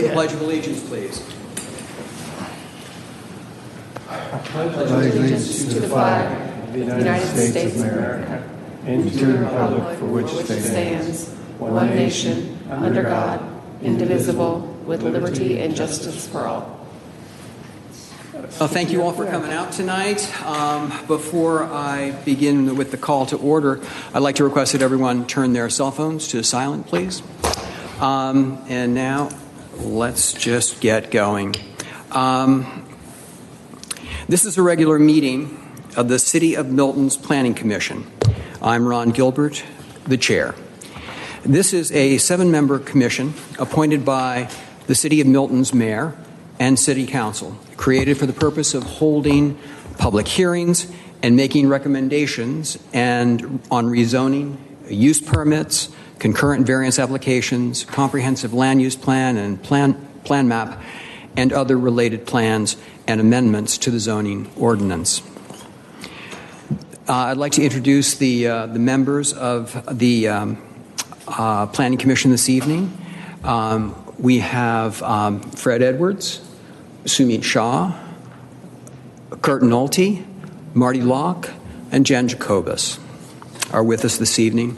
The Pledge of Allegiance, please. I pledge allegiance to the flag of the United States of America and to the republic for which it stands, one nation, under God, indivisible, with liberty and justice for all. Well, thank you all for coming out tonight. Before I begin with the call to order, I'd like to request that everyone turn their cell phones to silent, please. And now, let's just get going. This is a regular meeting of the City of Milton's Planning Commission. I'm Ron Gilbert, the chair. This is a 7-member commission appointed by the City of Milton's mayor and city council, created for the purpose of holding public hearings and making recommendations on rezoning, use permits, concurrent variance applications, comprehensive land use plan and plan map, and other related plans and amendments to the zoning ordinance. I'd like to introduce the members of the Planning Commission this evening. We have Fred Edwards, Sumit Shah, Kurt Nolte, Marty Locke, and Jen Jacobus are with us this evening.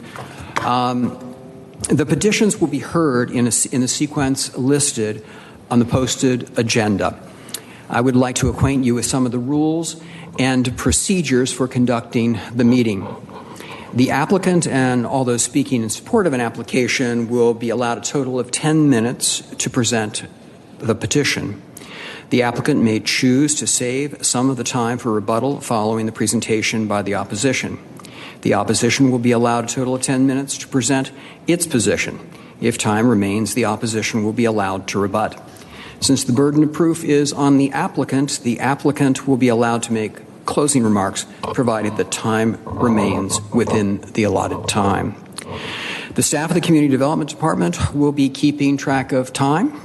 The petitions will be heard in the sequence listed on the posted agenda. I would like to acquaint you with some of the rules and procedures for conducting the meeting. The applicant and all those speaking in support of an application will be allowed a total of 10 minutes to present the petition. The applicant may choose to save some of the time for rebuttal following the presentation by the opposition. The opposition will be allowed a total of 10 minutes to present its position. If time remains, the opposition will be allowed to rebut. Since the burden of proof is on the applicant will be allowed to make closing remarks, provided that time remains within the allotted time. The staff of the Community Development Department will be keeping track of time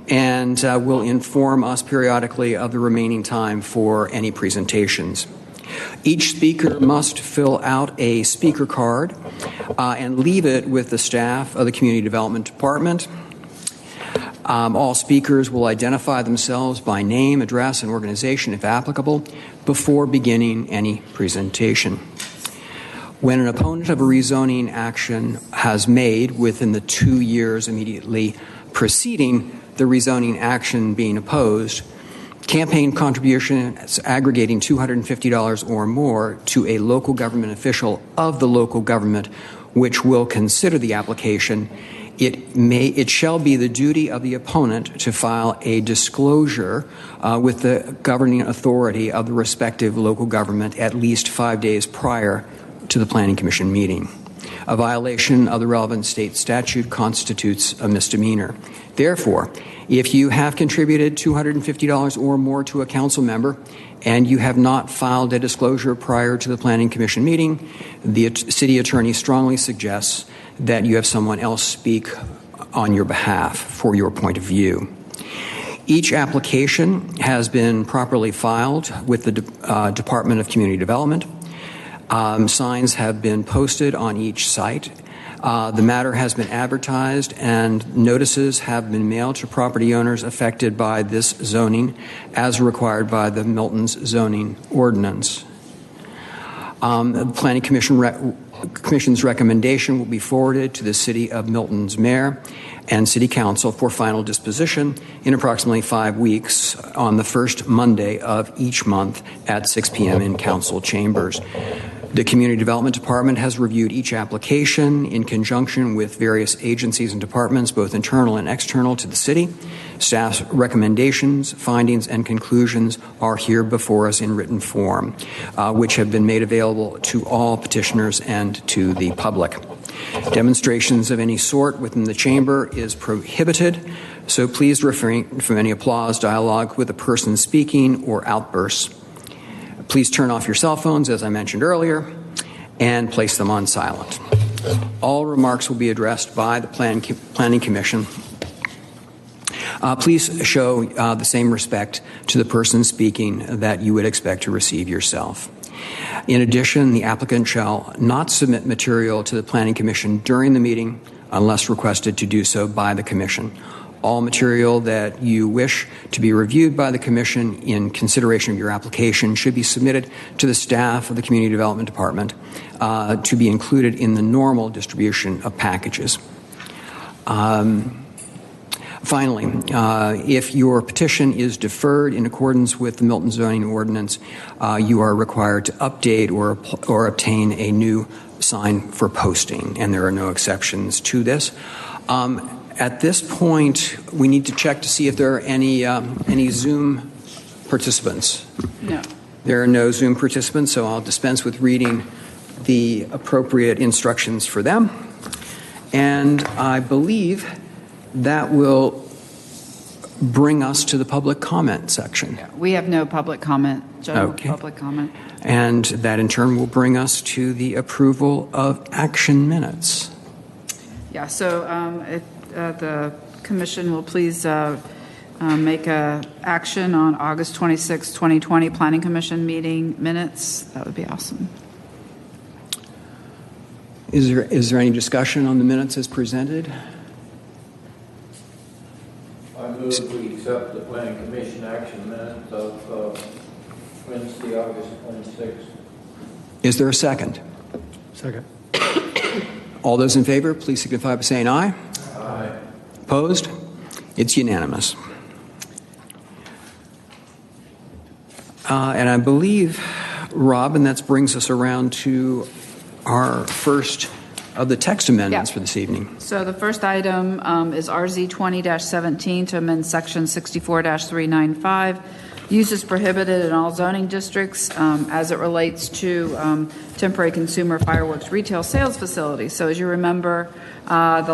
and will inform us periodically of the remaining time for any presentations. Each speaker must fill out a speaker card and leave it with the staff of the Community Development Department. All speakers will identify themselves by name, address, and organization, if applicable, before beginning any presentation. When an opponent of a rezoning action has made within the 2 years immediately preceding the rezoning action being opposed, campaign contributions aggregating $250 or more to a local government official of the local government which will consider the application, it shall be the duty of the opponent to file a disclosure with the governing authority of the respective local government at least 5 days prior to the Planning Commission meeting. A violation of the relevant state statute constitutes a misdemeanor. Therefore, if you have contributed $250 or more to a council member and you have not filed a disclosure prior to the Planning Commission meeting, the city attorney strongly suggests that you have someone else speak on your behalf for your point of view. Each application has been properly filed with the Department of Community Development. Signs have been posted on each site. The matter has been advertised and notices have been mailed to property owners affected by this zoning as required by the Milton's zoning ordinance. The Planning Commission's recommendation will be forwarded to the City of Milton's mayor and City Council for final disposition in approximately 5 weeks on the first Monday of each month at 6 p.m. in council chambers. The Community Development Department has reviewed each application in conjunction with various agencies and departments, both internal and external to the city. Staff's recommendations, findings, and conclusions are here before us in written form, which have been made available to all petitioners and to the public. Demonstrations of any sort within the chamber is prohibited, so please refrain from any applause, dialogue with the person speaking, or outbursts. Please turn off your cell phones, as I mentioned earlier, and place them on silent. All remarks will be addressed by the Planning Commission. Please show the same respect to the person speaking that you would expect to receive yourself. In addition, the applicant shall not submit material to the Planning Commission during the meeting unless requested to do so by the Commission. All material that you wish to be reviewed by the Commission in consideration of your application should be submitted to the staff of the Community Development Department to be included in the normal distribution of packages. Finally, if your petition is deferred in accordance with the Milton Zoning Ordinance, you are required to update or obtain a new sign for posting, and there are no exceptions to this. At this point, we need to check to see if there are any Zoom participants. No. There are no Zoom participants, so I'll dispense with reading the appropriate instructions for them. And I believe that will bring us to the public comment section. We have no public comment, general Okay. public comment. And that in turn will bring us to the approval of action minutes. Yeah, so if the commission will please make a action on August 26, 2020 Planning Commission meeting minutes, that would be awesome. Is there any discussion on the minutes as presented? I move we accept the Planning Commission action minutes of Wednesday, August 26th. Is there a second? Second. All those in favor, please signify by saying aye. Aye. Opposed? It's unanimous. And I believe, Rob, and that brings us around to our first of the text amendments for this evening. So the first item is RZ 20-17 to amend section 64-395, uses prohibited in all zoning districts as it relates to temporary consumer fireworks retail sales facilities. So as you remember, a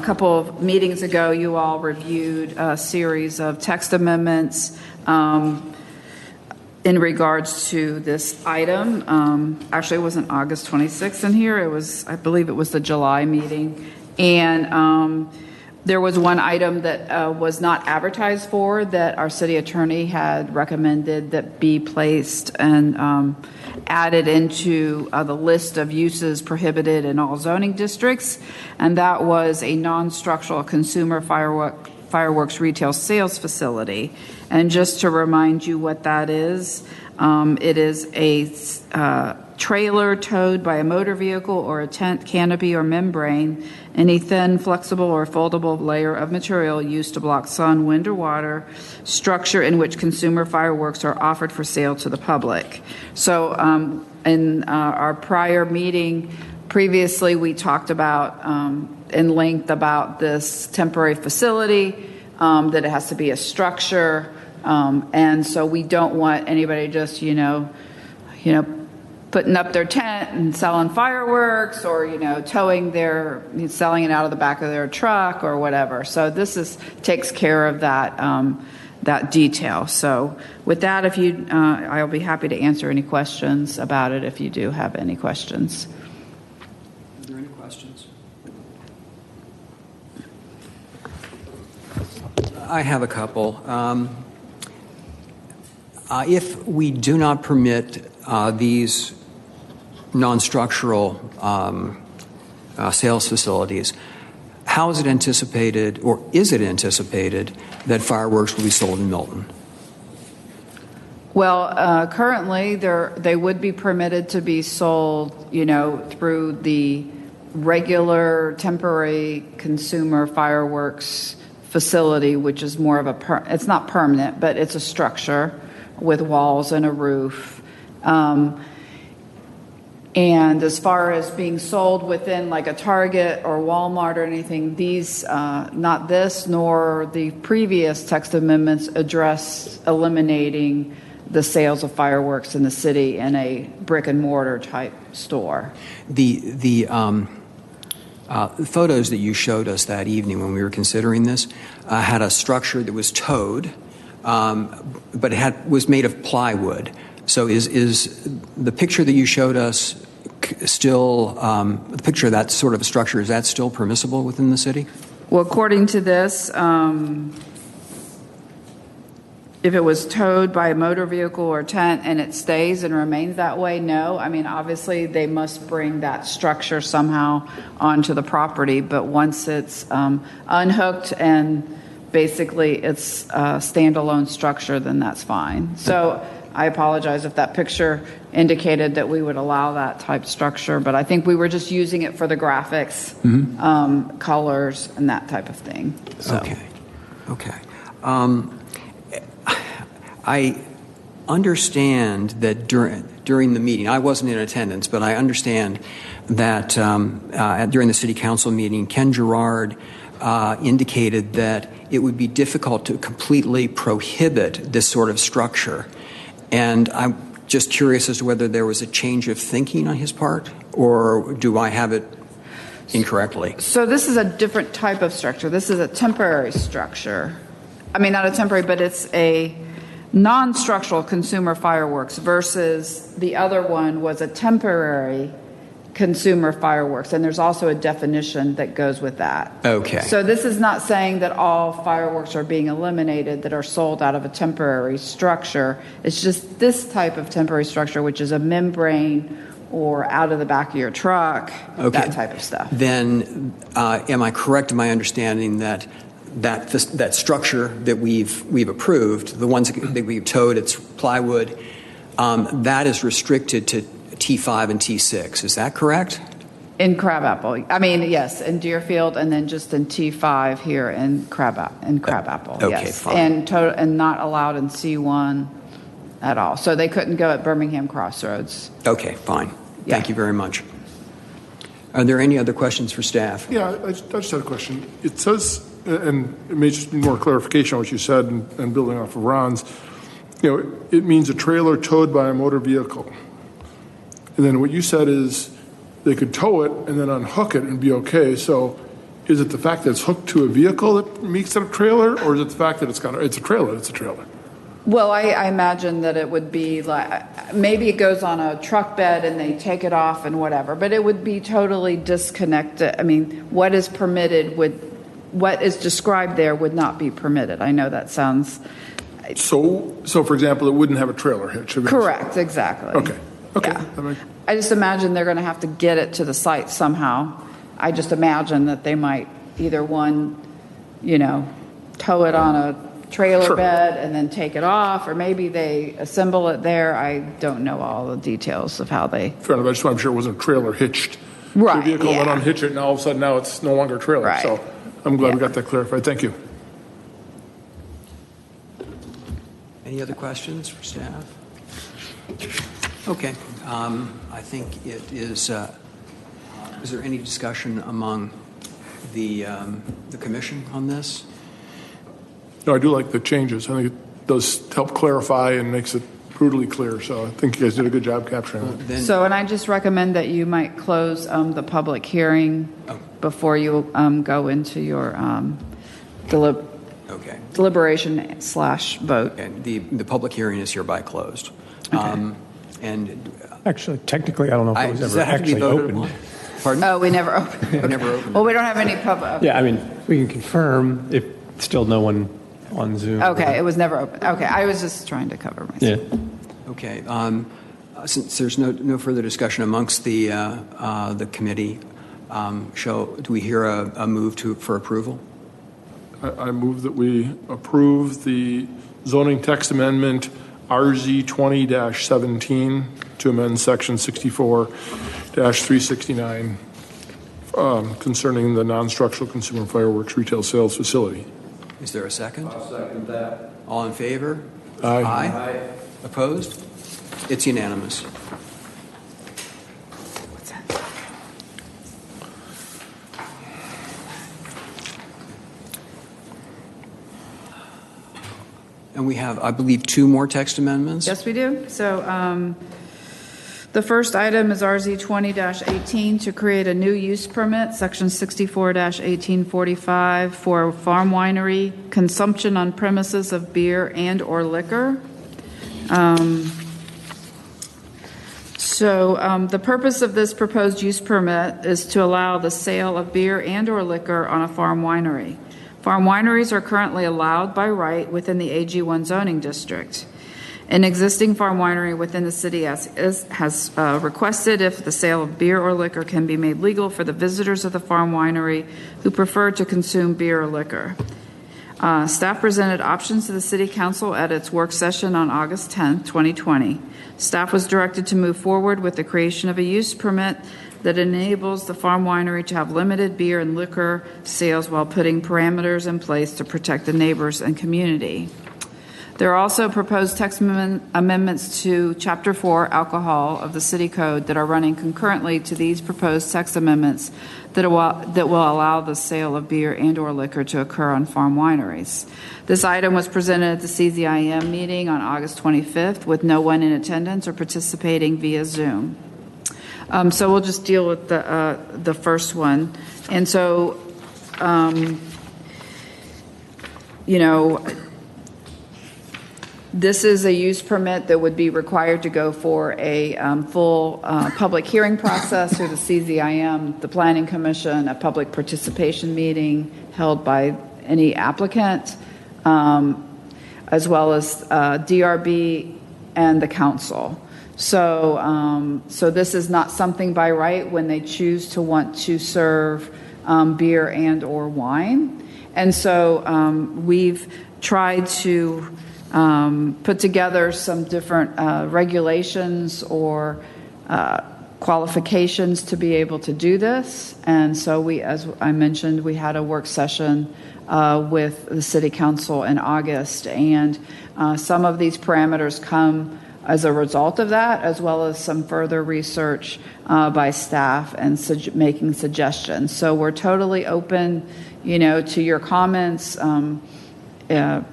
couple of meetings ago, you all reviewed a series of text amendments in regards to this item. Actually, it wasn't August 26th in here. It was, I believe it was the July meeting. And there was one item that was not advertised for that our city attorney had recommended that be placed and added into the list of uses prohibited in all zoning districts. And that was a non-structural consumer fireworks retail sales facility. And just to remind you what that is, it is a trailer towed by a motor vehicle or a tent, canopy, or membrane, any thin, flexible, or foldable layer of material used to block sun, wind, or water, structure in which consumer fireworks are offered for sale to the public. So in our prior meeting, previously we talked about in length about this temporary facility, that it has to be a structure, and so we don't want anybody just, putting up their tent and selling fireworks, or selling it out of the back of their truck or whatever. So this takes care of that detail. So with that, I'll be happy to answer any questions about it if you do have any questions. Are there any questions? I have a couple. If we do not permit these non-structural sales facilities, how is it anticipated, or is it anticipated, that fireworks will be sold in Milton? Well, currently they would be permitted to be sold, through the regular temporary consumer fireworks facility, which is more of it's not permanent, but it's a structure with walls and a roof. And as far as being sold within like a Target or Walmart or anything, these, not this nor the previous text amendments address eliminating the sales of fireworks in the city in a brick and mortar type store. The photos that you showed us that evening when we were considering this had a structure that was towed, but it was made of plywood. So is the picture that you showed us still, the picture of that sort of a structure, is that still permissible within the city? Well, according to this, if it was towed by a motor vehicle or tent and it stays and remains that way, no. I mean, obviously, they must bring that structure somehow onto the property, but once it's unhooked and basically it's a standalone structure, then that's fine. So I apologize if that picture indicated that we would allow that type structure, but I think we were just using it for the graphics, colors, and that type of thing. So. Okay. I understand that during the meeting, I wasn't in attendance, but I understand that during the city council meeting, Ken Gerard indicated that it would be difficult to completely prohibit this sort of structure. And I'm just curious as to whether there was a change of thinking on his part, or do I have it incorrectly? So this is a different type of structure. This is a temporary structure. I mean, not a temporary, but it's a non-structural consumer fireworks versus the other one was a temporary consumer fireworks. And there's also a definition that goes with that. Okay. So this is not saying that all fireworks are being eliminated that are sold out of a temporary structure. It's just this type of temporary structure, which is a membrane or out of the back of your truck, that type of stuff. Then am I correct in my understanding that that structure that we've approved, the ones that we've towed, it's plywood, that is restricted to T5 and T6. Is that correct? In Crabapple. I mean, yes, in Deerfield, and then just in T5 here in Crabapple. Okay, yes. fine. And not allowed in C1 at all. So they couldn't go at Birmingham Crossroads. Okay, fine. Yeah. Thank you very much. Are there any other questions for staff? Yeah, I just had a question. It says, and it may just be more clarification on what you said and building off of Ron's, it means a trailer towed by a motor vehicle. And then what you said is they could tow it and then unhook it and be okay. So is it the fact that it's hooked to a vehicle that makes it a trailer, or is it the fact that it's a trailer? It's a trailer. Well, I imagine that it would be like, maybe it goes on a truck bed and they take it off and whatever, but it would be totally disconnected. I mean, what is permitted what is described there would not be permitted. I know that sounds... So for example, it wouldn't have a trailer hitch. Correct, exactly. Okay. Yeah. I just imagine they're going to have to get it to the site somehow. I just imagine that they might either tow it on a trailer bed and then take it off, or maybe they assemble it there. I don't know all the details of how they... Fair enough. I just want to be sure it wasn't a trailer hitched right, to a vehicle, yeah. then unhitch it, and all of a sudden now it's no longer a trailer. Right. So I'm glad we got that clarified. Thank you. Any other questions for staff? Okay. I think it is there any discussion among the commission on this? No, I do like the changes. I think it does help clarify and makes it brutally clear. So I think you guys did a good job capturing it. And I just recommend that you might close the public hearing before you go into your deliberation / vote. And the public hearing is hereby closed. Okay. Actually, technically, I don't know if it was does ever that have to be actually voted opened. upon? Pardon? Oh, we never opened. We never opened. Well, we don't have any public. Yeah, I mean, we can confirm if still no one on Zoom. Okay, it was never open. Okay, I was just trying to cover myself. Yeah. Okay. Since there's no further discussion amongst the committee, do we hear a move for approval? I move that we approve the zoning text amendment RZ 20-17 to amend section 64-369 concerning the non-structural consumer fireworks retail sales facility. Is there a second? I'll second that. All in favor? Aye. Aye. Opposed? It's unanimous. What's that? And we have, I believe, 2 more text amendments. Yes, we do. So the first item is RZ 20-18 to create a new use permit, section 64-1845 for farm winery consumption on premises of beer and or liquor. The purpose of this proposed use permit is to allow the sale of beer and or liquor on a farm winery. Farm wineries are currently allowed by right within the AG1 zoning district. An existing farm winery within the city has requested if the sale of beer or liquor can be made legal for the visitors of the farm winery who prefer to consume beer or liquor. Staff presented options to the City Council at its work session on August 10, 2020. Staff was directed to move forward with the creation of a use permit that enables the farm winery to have limited beer and liquor sales while putting parameters in place to protect the neighbors and community. There are also proposed text amendments to Chapter 4, Alcohol of the City Code that are running concurrently to these proposed text amendments that will allow the sale of beer and/or liquor to occur on farm wineries. This item was presented at the CZIM meeting on August 25th with no one in attendance or participating via Zoom. So we'll just deal with the first one. And so, this is a use permit that would be required to go for a full public hearing process through the CZIM, the Planning Commission, a public participation meeting held by any applicant, as well as DRB and the council. So this is not something by right when they choose to want to serve beer and or wine. And so we've tried to put together some different regulations or qualifications to be able to do this. And so we, as I mentioned, we had a work session with the City Council in August, and some of these parameters come as a result of that, as well as some further research by staff and making suggestions. So we're totally open, to your comments, to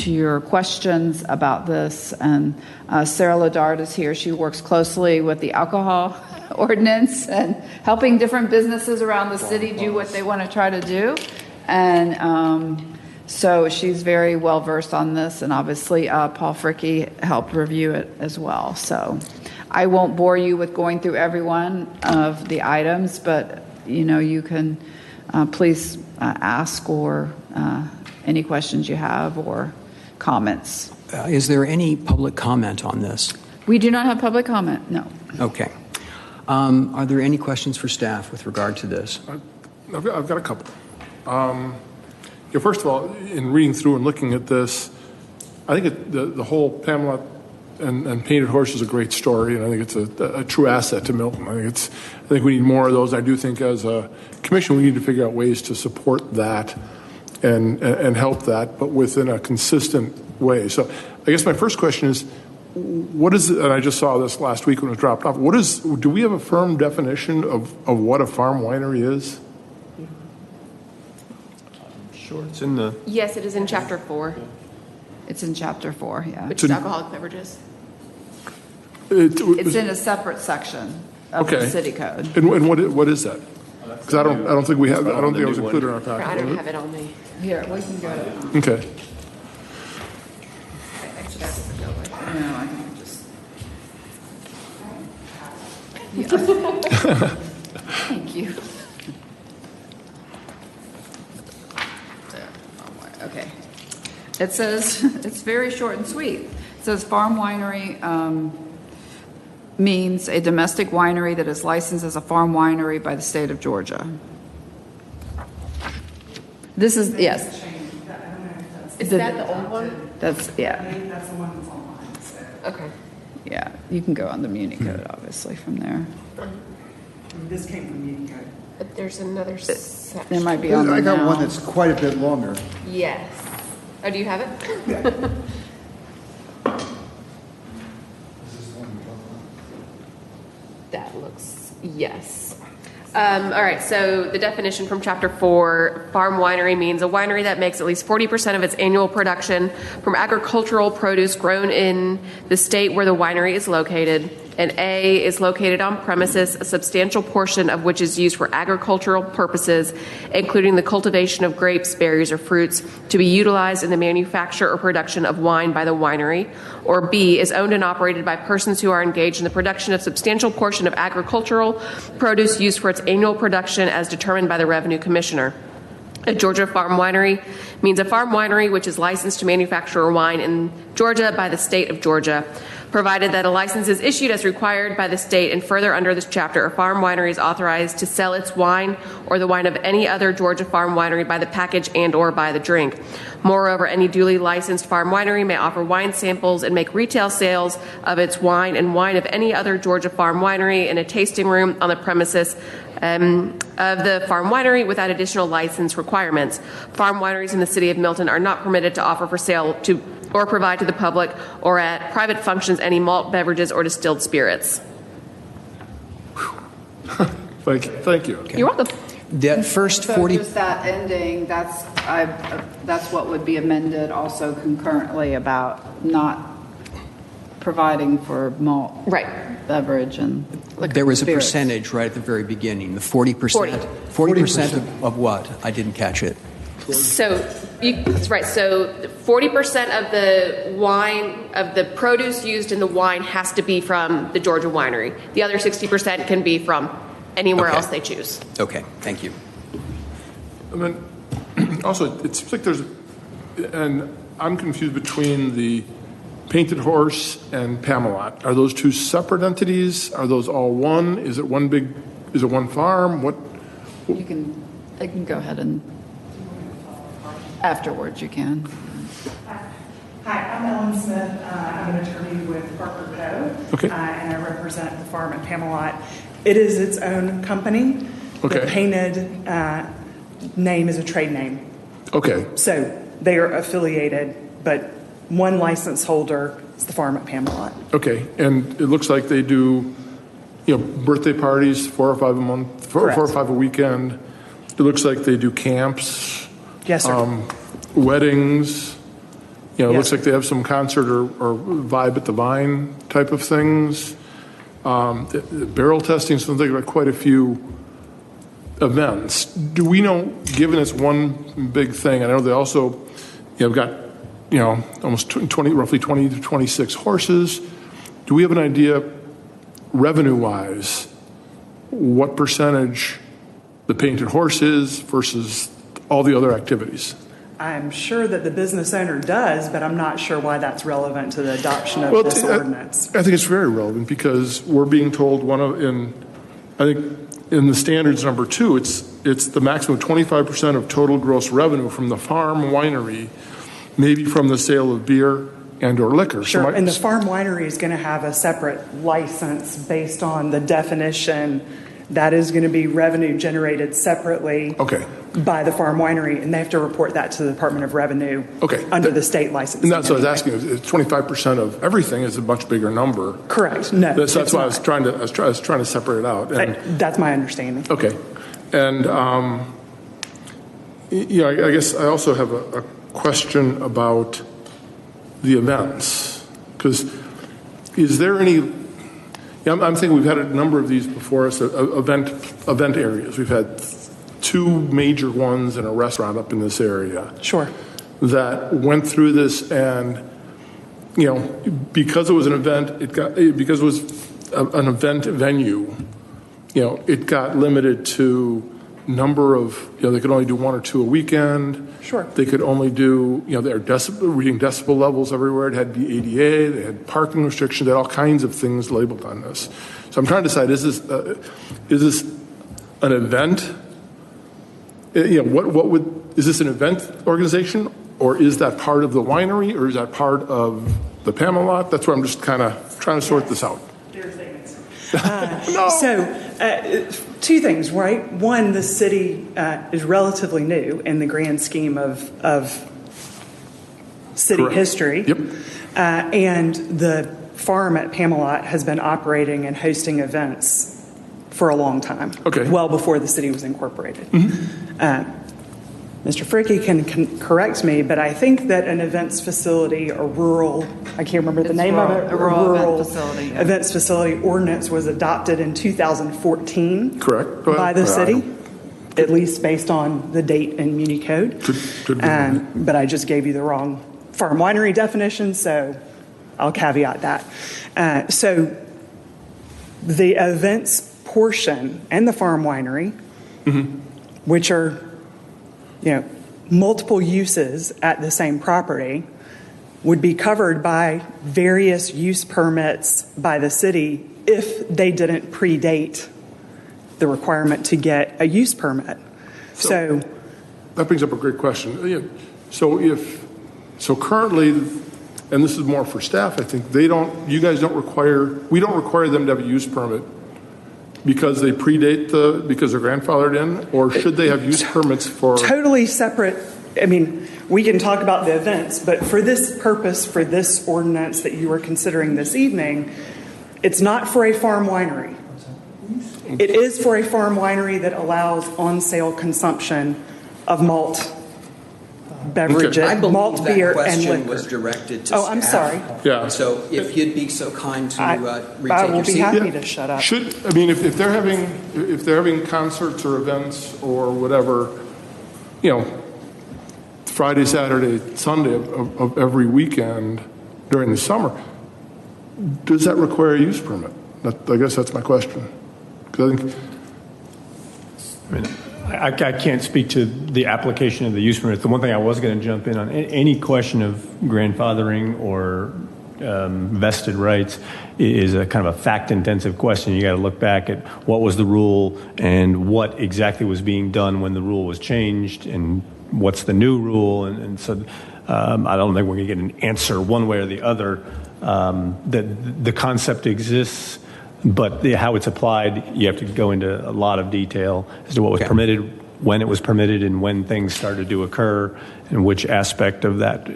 your questions about this. And Sarah Ledard is here. She works closely with the alcohol ordinance and helping different businesses around the city do what they want to try to do. And so she's very well versed on this. And obviously, Paul Fricke helped review it as well. So I won't bore you with going through every one of the items, but you can please ask or any questions you have or comments. Is there any public comment on this? We do not have public comment, no. Okay. Are there any questions for staff with regard to this? I've got a couple. First of all, in reading through and looking at this, I think the whole Pamela and Painted Horse is a great story, and I think it's a true asset to Milton. I think we need more of those. I do think as a commission we need to figure out ways to support that and help that, but within a consistent way. So I guess my first question is, what is it, and I just saw this last week when it was dropped off, do we have a firm definition of what a farm winery is? Sure, it's in the... Yes, it is in Chapter 4, It's in Chapter 4, yeah. which is alcoholic beverages. It's in a separate section of the city code. And what is that? Because I don't think we have. I don't think it was included in our package. I don't have it on me. Here, we can go. Okay. No, I can just. Thank you. Okay. It says, it's very short and sweet. It says farm winery means a domestic winery that is licensed as a farm winery by the state of Georgia. This is, yes. Is that the old one? That's, yeah. That's the one that's online. So. Okay. Yeah, you can go on the Muni Code, obviously, from there. This came from Muni Code. But there's another section. There might be on I there got now. one that's quite a bit longer. Yes. Oh, do you have it? Yeah. That looks, yes. All right, so the definition from Chapter 4, farm winery means a winery that makes at least 40% of its annual production from agricultural produce grown in the state where the winery is located. And A is located on premises, a substantial portion of which is used for agricultural purposes, including the cultivation of grapes, berries, or fruits to be utilized in the manufacture or production of wine by the winery. Or B is owned and operated by persons who are engaged in the production of substantial portion of agricultural produce used for its annual production as determined by the Revenue Commissioner. A Georgia farm winery means a farm winery which is licensed to manufacture wine in Georgia by the state of Georgia, provided that a license is issued as required by the state, and further under this chapter, a farm winery is authorized to sell its wine or the wine of any other Georgia farm winery by the package and or by the drink. Moreover, any duly licensed farm winery may offer wine samples and make retail sales of its wine and wine of any other Georgia farm winery in a tasting room on the premises of the farm winery without additional license requirements. Farm wineries in the city of Milton are not permitted to offer for sale to or provide to the public or at private functions any malt beverages or distilled spirits. Thank you. You're welcome. That first So 40, just that ending, that's what would be amended also concurrently about not providing for malt Right. beverage and liquor. there was a spirits. percentage right at the very beginning, the 40%. 40% of what? I didn't catch it. So, that's right. So 40% of the wine, of the produce used in the wine has to be from the Georgia winery. The other 60% can be from anywhere Okay. else they choose. Okay, thank you. And then, also, it seems like there's, and I'm confused between the Painted Horse and Pamelot. Are those two separate entities? Are those all one? Is it one farm? What? They can go ahead and, afterwards you can. Hi, I'm Ellen Smith. I'm an attorney with Parker Poe. Okay. And I represent the farm at Pamelot. It is its own company. Okay. The Painted name is a trade name. Okay. So they are affiliated, but one license holder is the farm at Pamelot. Okay, and it looks like they do, birthday parties, 4 or 5 a month, four Correct. or 5 a weekend. It looks like they do camps, Yes, sir. weddings. It Yes, looks sir. like they have some concert or vibe at the vine type of things. The barrel testing, something like quite a few events. Do we know, given it's one big thing, I know they also, got, almost 20, roughly 20 to 26 horses. Do we have an idea, revenue-wise, what percentage the Painted Horse is versus all the other activities? I'm sure that the business owner does, but I'm not sure why that's relevant to the adoption of this ordinance. I think it's very relevant because we're being told I think in the standards number 2, it's the maximum 25% of total gross revenue from the farm winery, maybe from the sale of beer and or liquor. Sure, and the farm winery is going to have a separate license based on the definition that is going to be revenue generated separately by the farm winery, and they have to report that to the Department of Revenue under the state license. And that's what I was asking. 25% of everything is a much bigger number. Correct. No, that's why I was trying to separate it out. And, that's my understanding. Okay, and I guess I also have a question about the events, because is there any? I'm thinking we've had a number of these before us. Event areas. We've had 2 major ones and a restaurant up in this area. Sure. That went through this, and because it was an event, because it was an event venue. It got limited to number of, they could only do 1 or 2 a weekend. Sure. They could only do, they're reading decibel levels everywhere. It had to be ADA. They had parking restrictions. They had all kinds of things labeled on this. So I'm trying to decide: is this an event? Is this an event organization, or is that part of the winery, or is that part of the Pamelot? That's where I'm just kind of trying to sort this out. So, 2 things, right? One, the city is relatively new in the grand scheme of city Correct. history. Yep. And the farm at Pamelot has been operating and hosting events for a long time. Okay. Well before the city was incorporated. Mr. Fricke can correct me, but I think that an events facility, a rural, I can't remember the name of it. A rural event facility, yeah. Events facility ordinance was adopted in 2014. Correct. By the city, at least based on the date in Muni Code. Could be. But I just gave you the wrong farm winery definition, so I'll caveat that. So the events portion and the farm winery, which are multiple uses at the same property would be covered by various use permits by the city if they didn't predate the requirement to get a use permit. So that brings up a great question. So currently, and this is more for staff, I think, we don't require them to have a use permit because they predate because they're grandfathered in, or should they have use permits for? Totally separate. I mean, we can talk about the events, but for this purpose, for this ordinance that you are considering this evening, it's not for a farm winery. It is for a farm winery that allows on-sale consumption of malt beverages, I believe malt beer, that and question liquor. was directed to staff. I'm sorry. Yeah. So if you'd be so kind to I retake will your be seat. happy to shut up. If they're having concerts or events or whatever, Friday, Saturday, Sunday of every weekend during the summer, does that require a use permit? I guess that's my question. 'Cause I can't speak to the application of the use permit. The one thing I was going to jump in on, any question of grandfathering or vested rights is a kind of a fact-intensive question. You got to look back at what was the rule and what exactly was being done when the rule was changed and what's the new rule. And so I don't think we're going to get an answer one way or the other. That the concept exists, but how it's applied, you have to go into a lot of detail as to what was permitted, when it was permitted, and when things started to occur, and which aspect of that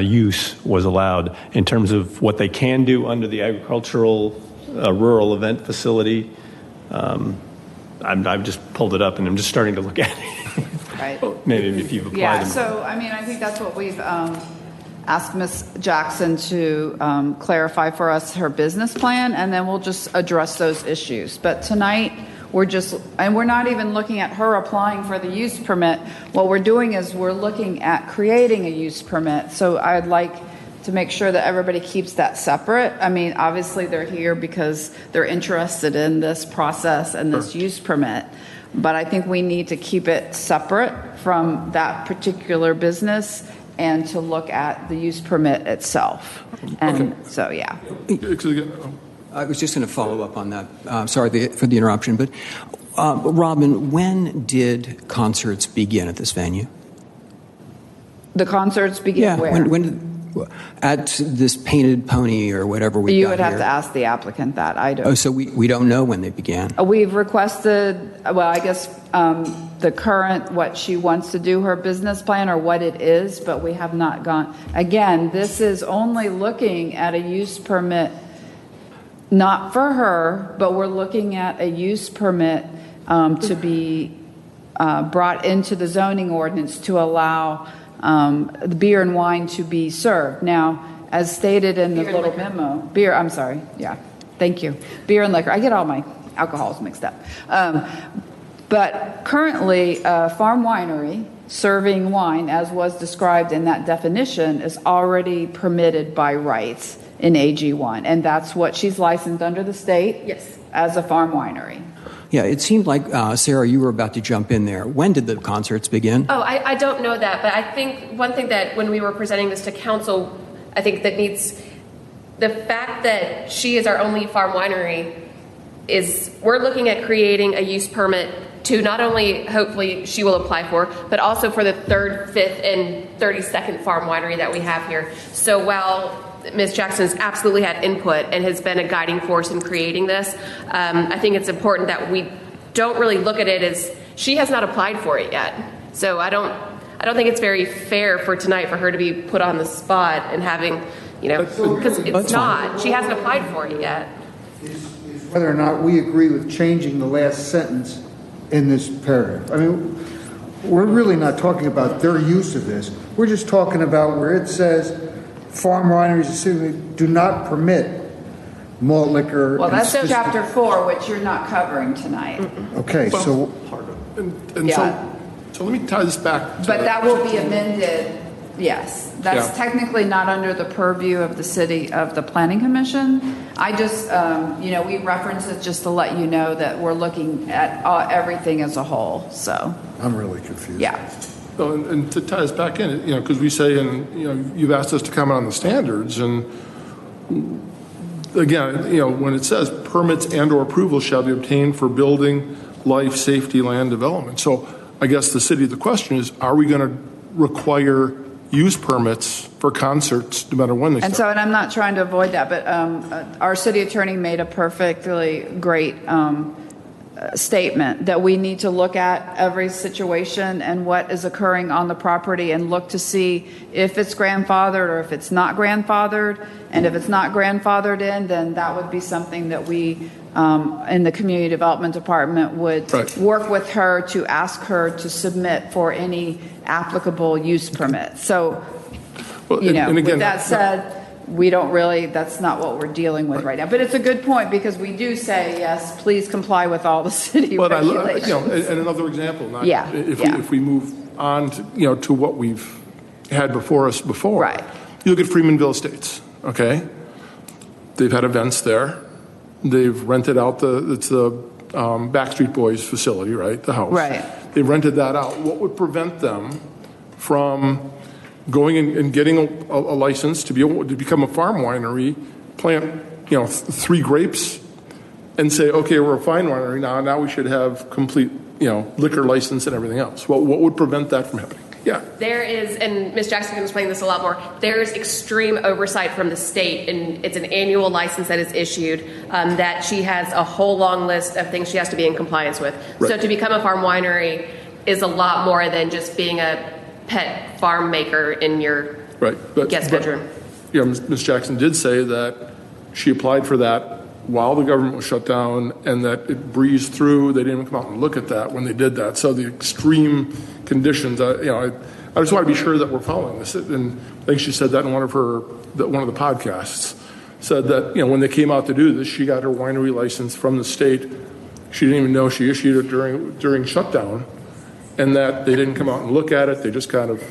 use was allowed in terms of what they can do under the agricultural rural event facility. I've just pulled it up and I'm just starting to look at it. Right. Maybe if you've applied them. So, I think that's what we've asked Ms. Jackson to clarify for us her business plan, and then we'll just address those issues. But tonight, we're not even looking at her applying for the use permit. What we're doing is we're looking at creating a use permit. So I'd like to make sure that everybody keeps that separate. Obviously they're here because they're interested in this process and this use permit. But I think we need to keep it separate from that particular business and to look at the use permit itself. And so, yeah. I was just going to follow up on that. Sorry for the interruption, but Robin, when did concerts begin at this venue? The concerts begin where? When at this Painted Pony or whatever we got here? You would have to ask the applicant that. I don't. Oh, so we don't know when they began? We've requested, the current, what she wants to do, her business plan or what it is, but we have not gone. Again, this is only looking at a use permit, not for her, but we're looking at a use permit to be brought into the zoning ordinance to allow the beer and wine to be served. Now, as stated in the little memo, thank you. Beer and liquor. I get all my alcohols mixed up. But currently, farm winery serving wine, as was described in that definition, is already permitted by rights in AG1. And that's what she's licensed under the state as a farm winery. Yeah, it seemed like, Sarah, you were about to jump in there. When did the concerts begin? Oh, I don't know that, but I think one thing that when we were presenting this to council, I think that needs, the fact that she is our only farm winery is, we're looking at creating a use permit to not only, hopefully, she will apply for, but also for the 3rd, 5th, and 32nd farm winery that we have here. So while Ms. Jackson's absolutely had input and has been a guiding force in creating this, I think it's important that we don't really look at it as, she has not applied for it yet. So I don't think it's very fair for tonight for her to be put on the spot and having, because it's not. She hasn't applied for it yet. Is whether or not we agree with changing the last sentence in this paragraph. We're really not talking about their use of this. We're just talking about where it says farm wineries do not permit malt liquor. Well, that's chapter 4, which you're not covering tonight. Okay, so let me tie this back. But that will be amended Yes, that's Yeah. technically not under the purview of the city, of the planning commission. I just, we reference it just to let you know that we're looking at everything as a whole, so, I'm really confused. yeah. So, and to tie us back in, because we say, you've asked us to comment on the standards, and again, when it says permits and/or approval shall be obtained for building, life, safety, land development. So I guess the question is, are we going to require use permits for concerts no matter when they And start? so, and I'm not trying to avoid that, but our city attorney made a perfectly great statement that we need to look at every situation and what is occurring on the property and look to see if it's grandfathered or if it's not grandfathered. And if it's not grandfathered in, then that would be something that we in the community development department would Right. work with her to ask her to submit for any applicable use permit. So, Well, and again, with that said, we don't really, that's not what we're dealing with right now. But it's a good point because we do say, yes, please comply with all the city But regulations. and another example, Yeah, yeah. if we move on to, to what we've had before us before. Right. You look at Freemanville Estates, okay? They've had events there. They've rented out it's the Backstreet Boys facility, right? The house. Right. They've rented that out. What would prevent them from going and getting a license to be able to become a farm winery, plant, 3 grapes, and say, okay, we're a fine winery now we should have complete, liquor license and everything else? What would prevent that from happening? Yeah. There is, and Ms. Jackson can explain this a lot more, there's extreme oversight from the state, and it's an annual license that is issued that she has a whole long list of things she has to be in compliance with. Right. So to become a farm winery is a lot more than just being a pet farm maker in your guest bedroom. Ms. Jackson did say that she applied for that while the government was shut down and that it breezed through. They didn't even come out and look at that when they did that. So the extreme conditions, I just want to be sure that we're following this. And I think she said that in one of the podcasts, said that, when they came out to do this, she got her winery license from the state. She didn't even know she issued it during shutdown, and that they didn't come out and look at it. They just kind of.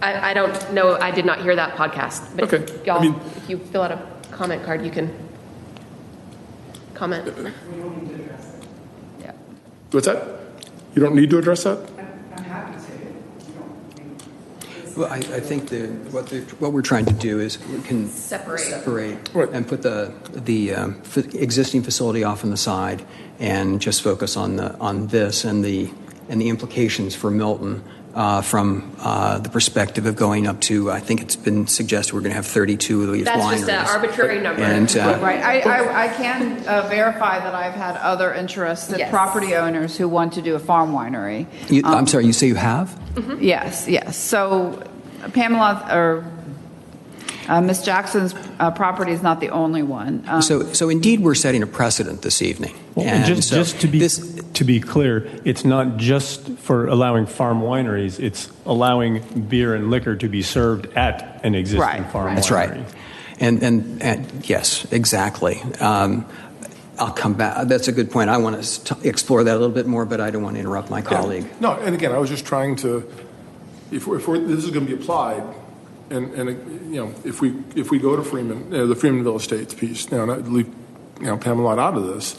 I don't know. I did not hear that podcast. But Okay. y'all, if you fill out a comment card, you can comment. Yeah. What's that? You don't need to address that? I'm happy to. Well, I think what we're trying to do is we can separate Right. and put the existing facility off on the side and just focus on this and the implications for Milton from the perspective of going up to, I think it's been suggested we're going to have 32 of these That's wineries. just an arbitrary number. And, Right. I can verify that I've had other interested Yes. property owners who want to do a farm winery. I'm sorry, you say you have? Yes, yes. So Pamela or Ms. Jackson's property is not the only one. So indeed, we're setting a precedent this evening. Well, And just so to be clear, it's not just for allowing farm wineries, it's allowing beer and liquor to be served at an existing Right. farm That's winery. right. And yes, exactly. I'll come back. That's a good point. I want to explore that a little bit more, but I don't want to interrupt my colleague. No, and again, I was just trying to, if this is going to be applied, and if we go to Freeman, the Freemanville Estates piece, not leave Pamela out of this,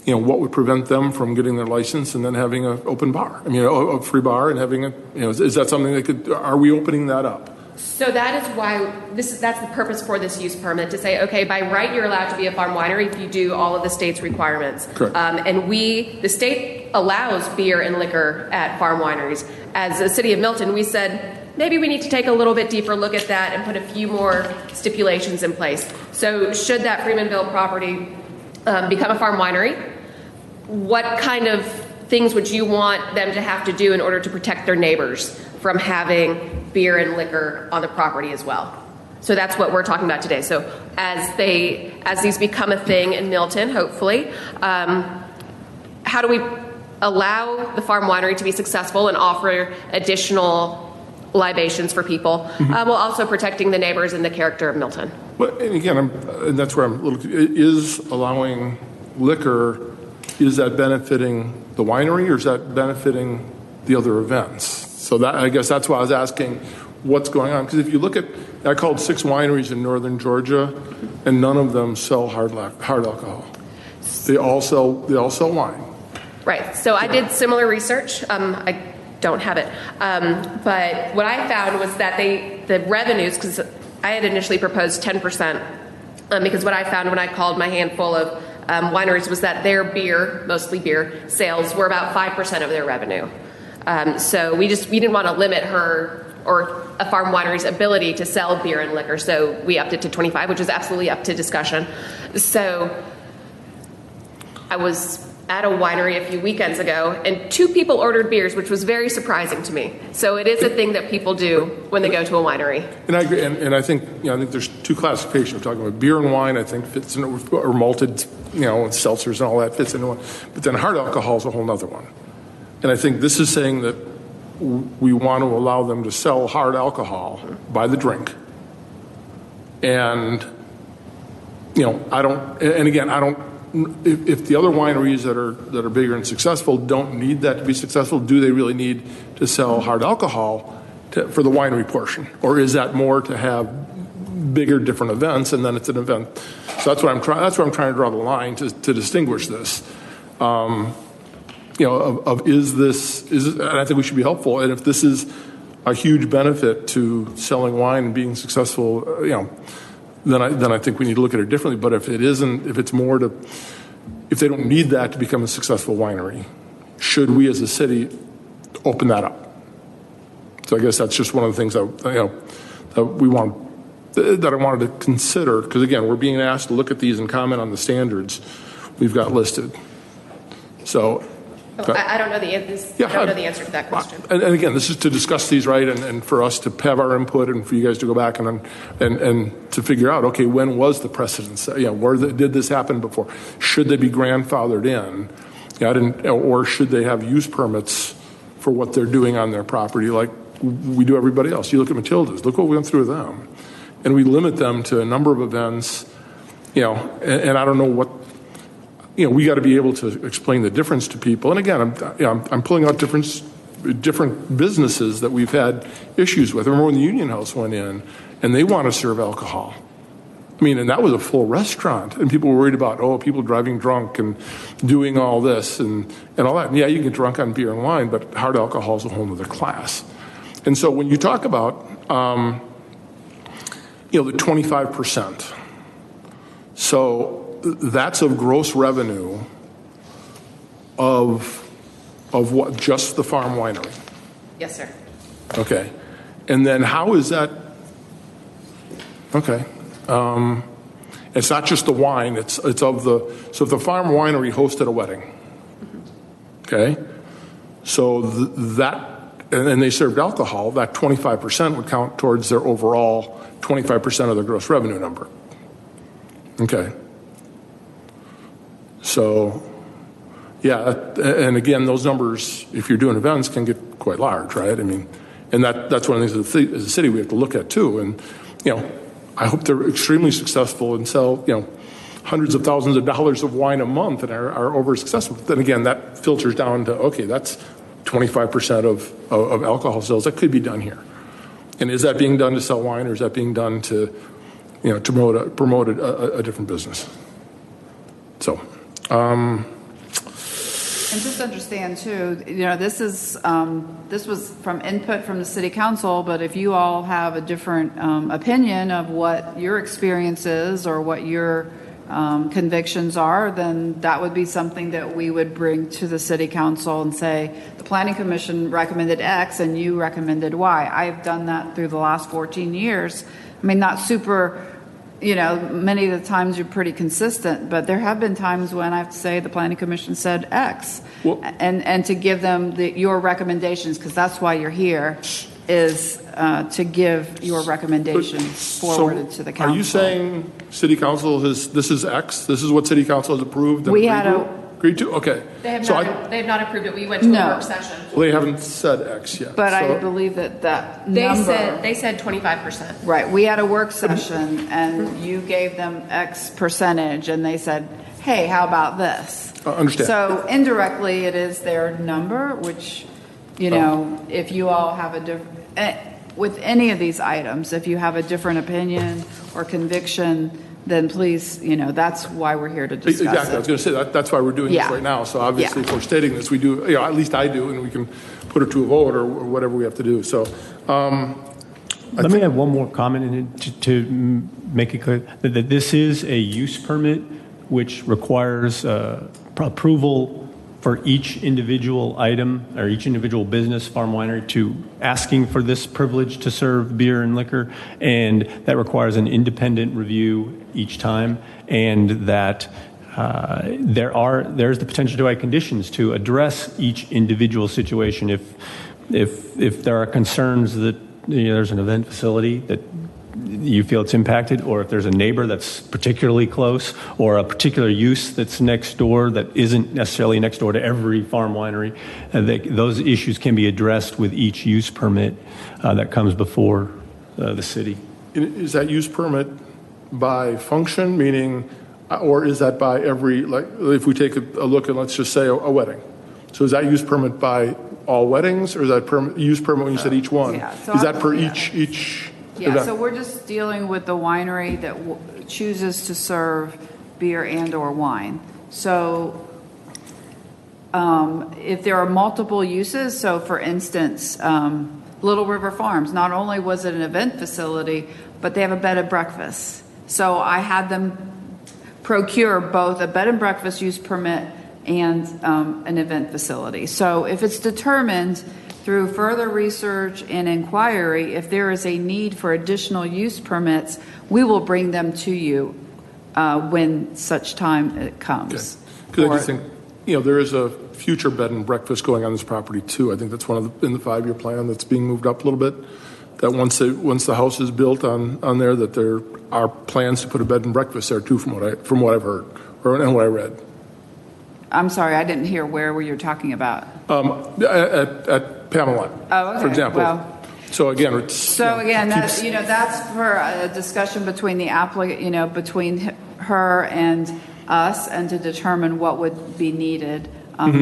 what would prevent them from getting their license and then having an open bar? A free bar and having is that something they could? Are we opening that up? So that is why that's the purpose for this use permit, to say, okay, by right you're allowed to be a farm winery if you do all of the state's requirements. Correct. And the state allows beer and liquor at farm wineries. As the city of Milton, we said maybe we need to take a little bit deeper look at that and put a few more stipulations in place. So should that Freemanville property become a farm winery, what kind of things would you want them to have to do in order to protect their neighbors from having beer and liquor on the property as well? So that's what we're talking about today. So as these become a thing in Milton, hopefully, how do we allow the farm winery to be successful and offer additional libations for people, while also protecting the neighbors and the character of Milton? Well, and again, and that's where I'm a little. Is allowing liquor, is that benefiting the winery or is that benefiting the other events? So that, I guess that's why I was asking what's going on. Because if you look at, I called 6 wineries in northern Georgia, and none of them sell hard alcohol. They all sell wine. Right. So I did similar research. I don't have it. But what I found was that the revenues, because I had initially proposed 10%, because what I found when I called my handful of wineries was that their beer, mostly beer, sales were about 5% of their revenue. So we didn't want to limit her or a farm winery's ability to sell beer and liquor. So we upped it to 25, which is absolutely up to discussion. So I was at a winery a few weekends ago, and 2 people ordered beers, which was very surprising to me. So it is a thing that people do when they go to a winery. And I agree, and I think I think there's 2 classifications. We're talking about beer and wine. I think fits in, or malted, seltzers and all that fits into one. But then hard alcohol is a whole other one. And I think this is saying that we want to allow them to sell hard alcohol by the drink. And I don't. And again, I don't. If the other wineries that are bigger and successful don't need that to be successful, do they really need to sell hard alcohol for the winery portion, or is that more to have bigger, different events, and then it's an event? So that's what I'm trying. That's where I'm trying to draw the line to distinguish this. Is this? And I think we should be helpful. And if this is a huge benefit to selling wine and being successful, then I think we need to look at it differently. But if it isn't, if it's more to, if they don't need that to become a successful winery, should we as a city open that up? So I guess that's just one of the things that we want, that I wanted to consider, because again, we're being asked to look at these and comment on the standards we've got listed. So. I don't know the answer to that question. And again, this is to discuss these, right, and for us to have our input, and for you guys to go back and to figure out, okay, when was the precedent? Where did this happen before? Should they be grandfathered in? Or should they have use permits for what they're doing on their property, like we do everybody else? You look at Matilda's. Look what we went through with them, and we limit them to a number of events. And I don't know what. We got to be able to explain the difference to people. And again, I'm pulling out different businesses that we've had issues with. I remember when the Union House went in, and they want to serve alcohol. And that was a full restaurant, and people were worried about, people driving drunk and doing all this and all that. And yeah, you can get drunk on beer and wine, but hard alcohol is a whole other class. And so when you talk about, the 25%, so that's of gross revenue of what, just the farm winery? Yes, sir. Okay. And then how is that? Okay. It's not just the wine, it's of the, so if the farm winery hosted a wedding, okay, so and they served alcohol, that 25% would count towards their overall 25% of their gross revenue number. Okay. So, yeah, and again, those numbers, if you're doing events, can get quite large, right? And that's one of the things as a city we have to look at too. And, I hope they're extremely successful and sell, hundreds of thousands of dollars of wine a month and are over successful. But then again, that filters down to, okay, that's 25% of alcohol sales that could be done here. And is that being done to sell wine, or is that being done to, to promote a different business? So. And just understand too, this was from input from the city council, but if you all have a different opinion of what your experience is or what your convictions are, then that would be something that we would bring to the city council and say, the planning commission recommended X and you recommended Y. I've done that through the last 14 years. Not super, many of the times you're pretty consistent, but there have been times when I have to say the planning commission said X. Well, and to give them your recommendations, because that's why you're here, is to give your recommendations forwarded to the council. Are you saying city council this is X? This is what city council has approved? And agreed to? Okay. They have not approved it. We went to a work session. Well, they haven't said X yet. But I believe that number. They said 25%. Right. We had a work session and you gave them X percentage and they said, hey, how about this? Understand. So indirectly it is their number, which You know, if you all have a different, with any of these items, if you have a different opinion or conviction, then please, you know, that's why we're here to discuss Exactly. it. I was going to say that's why we're doing Yeah. this right now. So obviously, Yeah. if we're stating this, we do. You know, at least I do, and we can put it to a vote or whatever we have to do. So. Let me have one more comment in it to make it clear that this is a use permit which requires approval for each individual item or each individual business, farm winery, to asking for this privilege to serve beer and liquor, and that requires an independent review each time, and that there's the potential to add conditions to address each individual situation if there are concerns that there's an event facility that you feel it's impacted, or if there's a neighbor that's particularly close, or a particular use that's next door that isn't necessarily next door to every farm winery, those issues can be addressed with each use permit that comes before the city. Is that use permit by function, meaning, or is that by every, like, if we take a look at, let's just say, a wedding? So is that use permit by all weddings, or is that use permit when you said each one? Yeah, so is that per yeah. each Yeah, event? so we're just dealing with the winery that chooses to serve beer and or wine. So if there are multiple uses, so for instance, Little River Farms, not only was it an event facility, but they have a bed and breakfast. So I had them procure both a bed and breakfast use permit and an event facility. So if it's determined through further research and inquiry, if there is a need for additional use permits, we will bring them to you when such time it comes. Because I just think, there is a future bed and breakfast going on this property too. I think that's one of in the 5-year plan that's being moved up a little bit. That once the house is built on there, that there are plans to put a bed and breakfast there too, from what I've heard and what I read. I'm sorry, I didn't hear where you're talking about. At Pamela, Oh, okay. for example. Well, so again, it's so again, that's for a discussion between the applicant, between her and us, and to determine what would be needed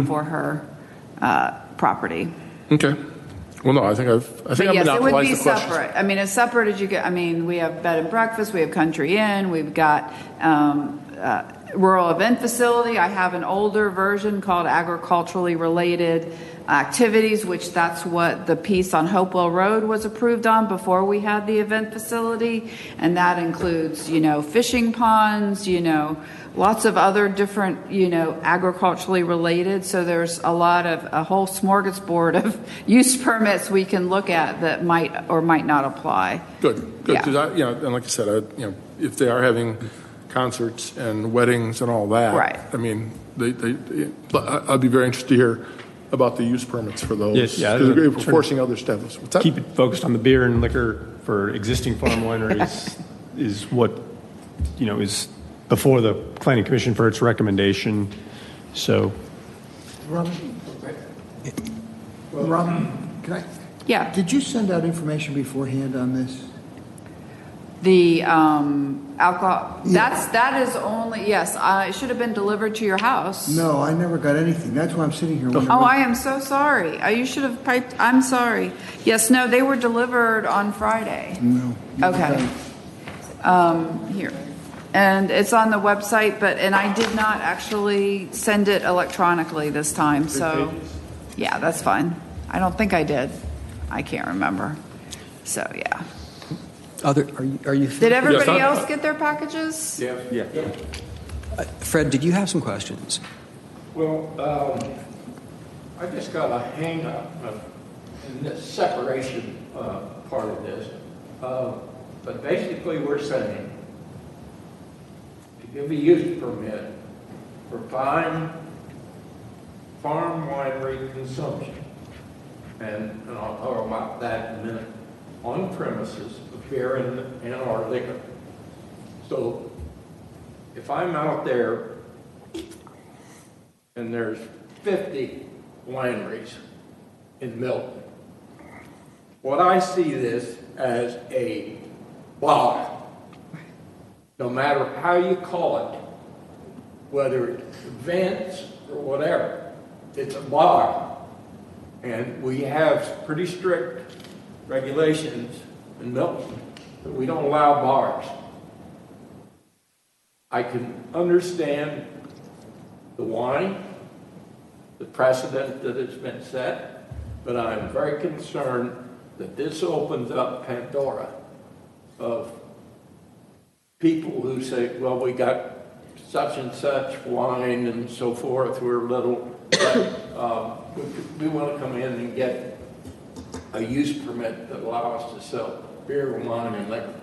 for her property. Okay. Well, no, I think But I've yes, it would monopolized be the questions. separate. I mean, as separate as you get. I mean, we have bed and breakfast, we have Country Inn, we've got rural event facility. I have an older version called agriculturally related activities, which that's what the piece on Hopewell Road was approved on before we had the event facility. And that includes, fishing ponds, lots of other different, agriculturally related. So there's a whole smorgasbord of use permits we can look at that might or might not apply. Good. Yeah. Because and like I said, if they are having concerts and weddings and all that, Right. I mean, I'd be very interested to hear about the use permits for those. Yes, yeah, Because if we're forcing others to have those. What's that? Keep it focused on the beer and liquor for existing farm wineries is what, is before the Planning Commission for its recommendation. So, Robin, can I? Yeah. Did you send out information beforehand on this? The alcohol, Yeah. that is only, yes, it should have been delivered to your house. No, I never got anything. That's why I'm sitting here wondering. Oh, I am so sorry. You should have piped, I'm sorry. Yes, no, they were delivered on Friday. No. Okay. Here. And it's on the website, and I did not actually send it electronically this time, so, yeah, that's fine. I don't think I did. I can't remember. So, yeah. Are you? Did everybody Yes, else get their packages? Yeah. Fred, did you have some questions? Well, I just got a hang up in this separation part of this. But basically, we're saying to give a use permit for farm winery consumption, and I'll talk about that in a minute, on premises of beer and or liquor. So if I'm out there and there's 50 wineries in Milton, what I see this as a bar, no matter how you call it, whether it's events or whatever, it's a bar. And we have pretty strict regulations in Milton that we don't allow bars. I can understand the wine, the precedent that has been set, but I'm very concerned that this opens up Pandora of people who say, well, we got such and such wine and so forth, we're little, but we want to come in and get a use permit that allows us to sell beer, wine, and liquor.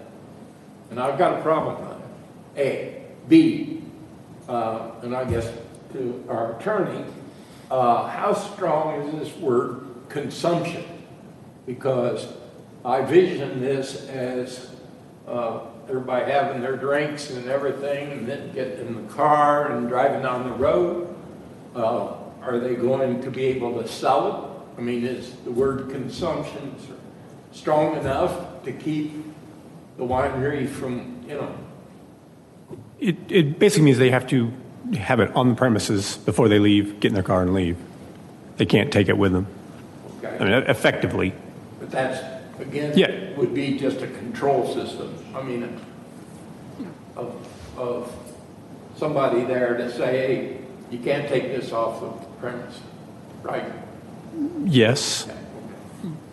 And I've got a problem with it. A. B, and I guess to our attorney, how strong is this word consumption? Because I vision this as everybody having their drinks and everything and then getting in the car and driving down the road. Are they going to be able to sell it? I mean, is the word consumption strong enough to keep the winery from, It basically means they have to have it on the premises before they leave, get in their car and leave. They can't take it with them. Okay. I mean, effectively. But that's, again, would be just a control system. I mean, of somebody there to say, hey, you can't take this off the premise, right? Yes.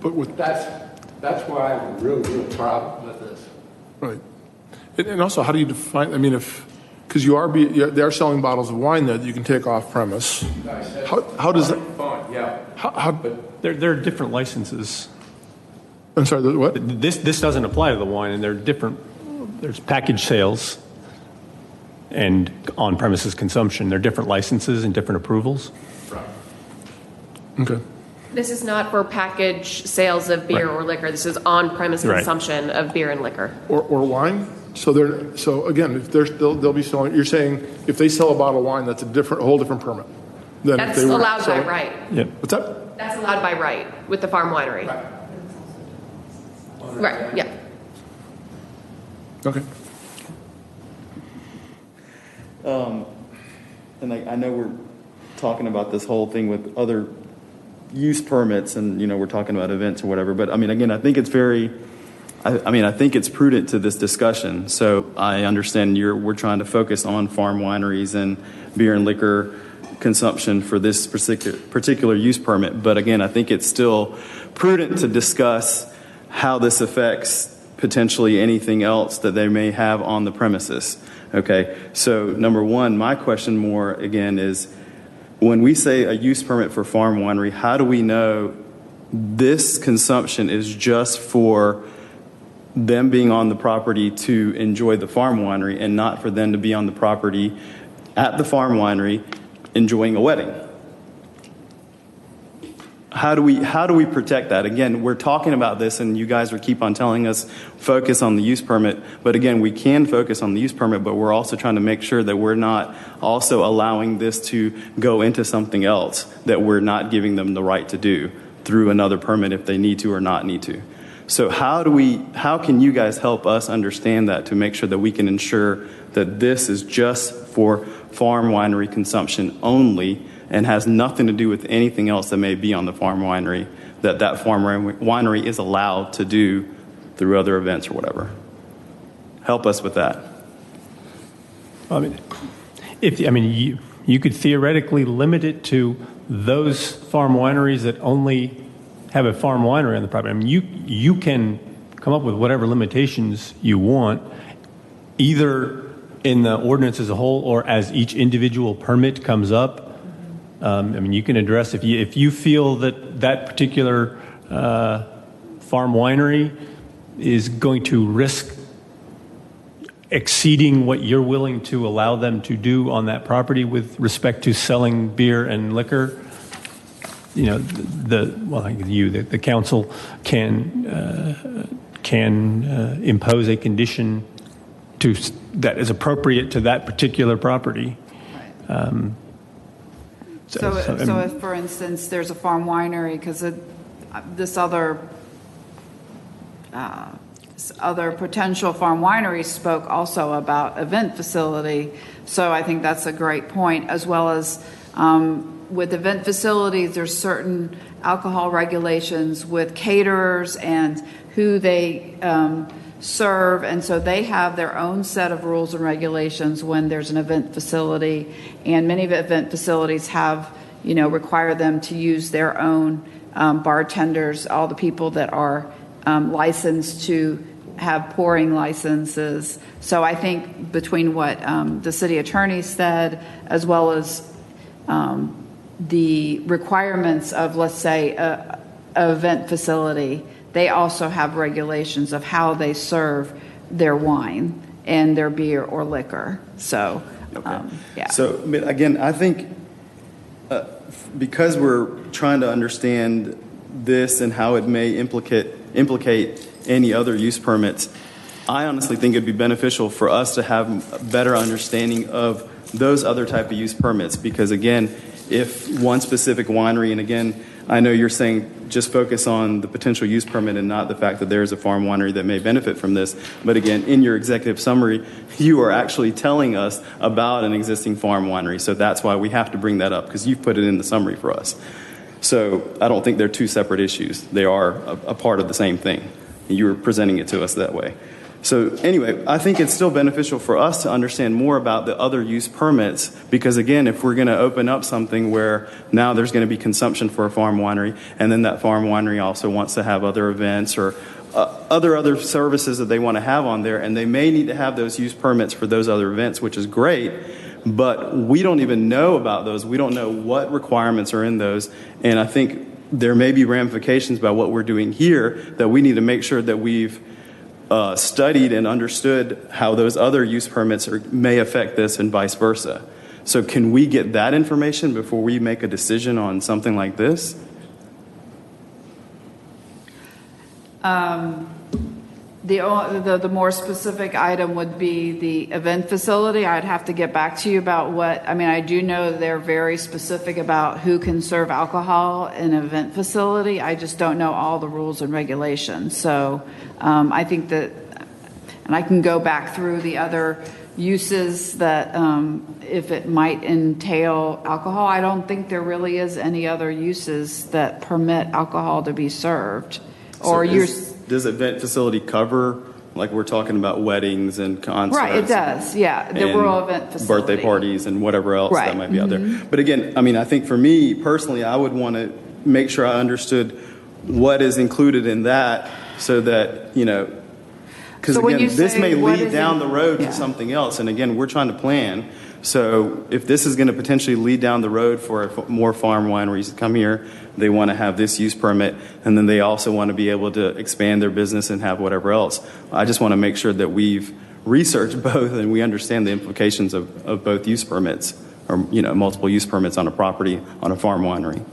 But that's why I have a real problem with this. Right. And also, how do you define, I mean, because they are selling bottles of wine that you can take off premise. How does that? Fine, yeah. There are different licenses. I'm sorry, what? This doesn't apply to the wine, and there's package sales and on-premises consumption. There are different licenses and different approvals. Right. Okay. This is not for package sales of beer or liquor. This is on-premise consumption of beer and liquor. Or wine? So again, if they'll be selling, you're saying if they sell a bottle of wine, that's a whole different permit. That's allowed by right. Yeah. What's that? That's allowed by right with the farm winery. Right, yeah. Okay. And I know we're talking about this whole thing with other use permits and, we're talking about events or whatever. But I mean, again, I think it's I think it's prudent to this discussion. So I understand we're trying to focus on farm wineries and beer and liquor consumption for this particular use permit. But again, I think it's still prudent to discuss how this affects potentially anything else that they may have on the premises. Okay, so number one, my question more again is, when we say a use permit for farm winery, how do we know this consumption is just for them being on the property to enjoy the farm winery and not for them to be on the property at the farm winery enjoying a wedding? How do we protect that? Again, we're talking about this and you guys keep on telling us focus on the use permit. But again, we can focus on the use permit, but we're also trying to make sure that we're not also allowing this to go into something else that we're not giving them the right to do through another permit if they need to or not need to. So how can you guys help us understand that to make sure that we can ensure that this is just for farm winery consumption only and has nothing to do with anything else that may be on the farm winery, that farm winery is allowed to do through other events or whatever? Help us with that. You could theoretically limit it to those farm wineries that only have a farm winery on the property. I mean, you can come up with whatever limitations you want, either in the ordinance as a whole or as each individual permit comes up. You can address if you feel that particular farm winery is going to risk exceeding what you're willing to allow them to do on that property with respect to selling beer and liquor. The council can impose a condition that is appropriate to that particular property. So if, for instance, there's a farm winery, because this other potential farm winery spoke also about event facility. So I think that's a great point, as well as with event facilities, there's certain alcohol regulations with caterers and who they serve, and so they have their own set of rules and regulations when there's an event facility, and many of event facilities have, require them to use their own bartenders, all the people that are licensed to have pouring licenses. So I think between what the city attorney said, as well as the requirements of, let's say, an event facility, they also have regulations of how they serve their wine and their beer or liquor. So, yeah. So, again, I think because we're trying to understand this and how it may implicate any other use permits, I honestly think it'd be beneficial for us to have a better understanding of those other type of use permits. Because, again, if one specific winery, and again, I know you're saying just focus on the potential use permit and not the fact that there's a farm winery that may benefit from this. But again, in your executive summary, you are actually telling us about an existing farm winery. So that's why we have to bring that up, because you've put it in the summary for us. So I don't think they're two separate issues. They are a part of the same thing. You were presenting it to us that way. So anyway, I think it's still beneficial for us to understand more about the other use permits, because again, if we're going to open up something where now there's going to be consumption for a farm winery, and then that farm winery also wants to have other events or other services that they want to have on there, and they may need to have those use permits for those other events, which is great, but we don't even know about those. We don't know what requirements are in those, and I think there may be ramifications by what we're doing here that we need to make sure that we've studied and understood how those other use permits may affect this and vice versa. So can we get that information before we make a decision on something like this? The more specific item would be the event facility. I'd have to get back to you about I do know they're very specific about who can serve alcohol in an event facility. I just don't know all the rules and regulations. So I think that, and I can go back through the other uses that if it might entail alcohol. I don't think there really is any other uses that permit alcohol to be served. Or does event facility cover, like we're talking about, weddings and concerts? Right, it does, yeah. The rural event facility. Birthday parties and whatever else that might be out there. But again, I think for me personally, I would want to make sure I understood what is included in that, so that, because again, this may lead down the road to something else. And again, we're trying to plan. So if this is going to potentially lead down the road for more farm wineries to come here, they want to have this use permit, and then they also want to be able to expand their business and have whatever else. I just want to make sure that we've researched both and we understand the implications of both use permits, or multiple use permits on a property, on a farm winery.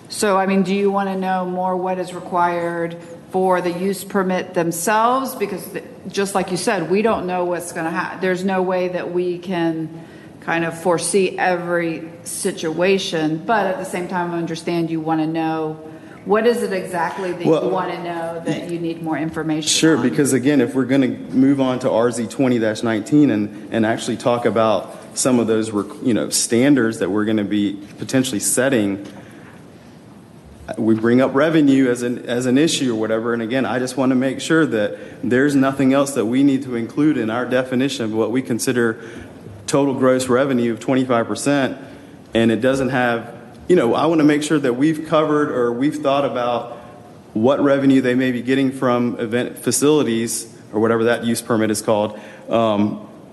So, do you want to know more what is required for the use permit themselves? Because just like you said, we don't know what's going to happen. There's no way that we can kind of foresee every situation, but at the same time, I understand you want to know what is it exactly that you want to know that you need more information Sure, on. because again, if we're going to move on to RZ 20-19 and actually talk about some of those standards that we're going to be potentially setting, we bring up revenue as an issue or whatever. And again, I just want to make sure that there's nothing else that we need to include in our definition of what we consider total gross revenue of 25%. And it doesn't have, I want to make sure that we've covered or we've thought about what revenue they may be getting from event facilities or whatever that use permit is called,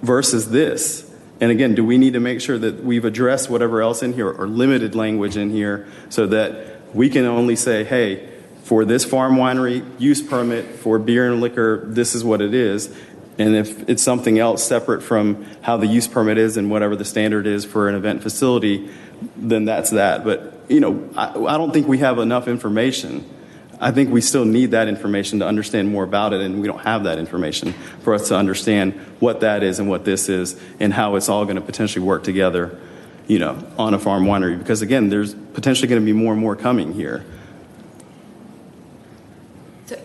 versus this. And again, do we need to make sure that we've addressed whatever else in here or limited language in here so that we can only say, hey, for this farm winery use permit for beer and liquor, this is what it is. And if it's something else separate from how the use permit is and whatever the standard is for an event facility, then that's that. But, I don't think we have enough information. I think we still need that information to understand more about it, and we don't have that information for us to understand what that is and what this is and how it's all going to potentially work together, on a farm winery. Because, again, there's potentially going to be more and more coming here. So,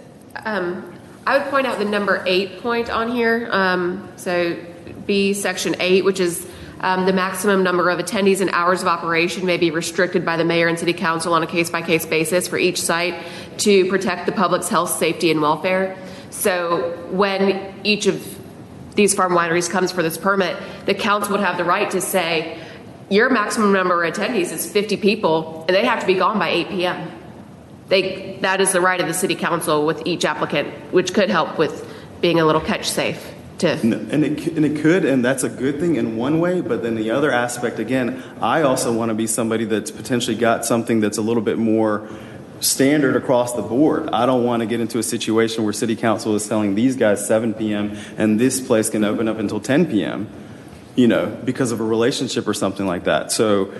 I would point out the number 8 point on here. So B section 8, which is The maximum number of attendees and hours of operation may be restricted by the mayor and city council on a case-by-case basis for each site to protect the public's health, safety, and welfare. So when each of these farm wineries comes for this permit, the council would have the right to say, your maximum number of attendees is 50 people, and they have to be gone by 8 p.m. That is the right of the city council with each applicant, which could help with being a little catch safe. And it could, and that's a good thing in one way, but then the other aspect, again, I also want to be somebody that's potentially got something that's a little bit more standard across the board. I don't want to get into a situation where city council is telling these guys 7 p.m. and this place can open up until 10 p.m., because of a relationship or something like that. So,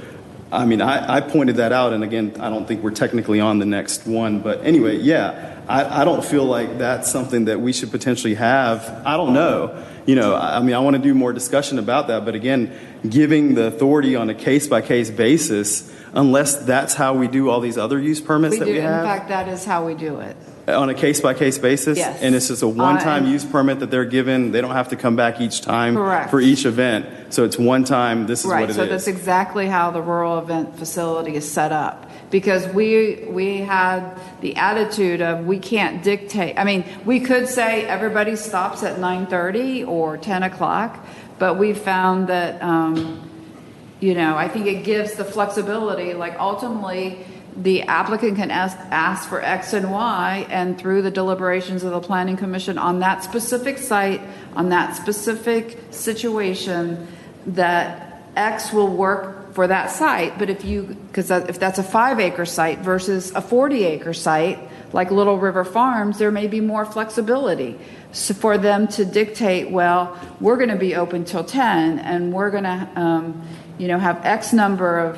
I mean, I pointed that out, and again, I don't think we're technically on the next one, but anyway, yeah, I don't feel like that's something that we should potentially have. I don't know. I mean, I want to do more discussion about that, but again, giving the authority on a case-by-case basis, unless that's how we do all these other use permits that we have. In fact, that is how we do it. On a case-by-case basis? Yes. And it's just a one-time use permit that they're given. They don't have to come back each time. Correct. For each event. So it's one time, this is what it is. Right, so that's exactly how the rural event facility is set up. Because we had the attitude of we can't dictate. I mean, we could say everybody stops at 9:30 or 10 o'clock, but we found that, I think it gives the flexibility, like ultimately, the applicant can ask for X and Y, and through the deliberations of the Planning Commission on that specific site, on that specific situation, that X will work for that site. But because if that's a 5-acre site versus a 40-acre site, like Little River Farms, there may be more flexibility. So for them to dictate, well, we're going to be open till 10, and we're going to have X number of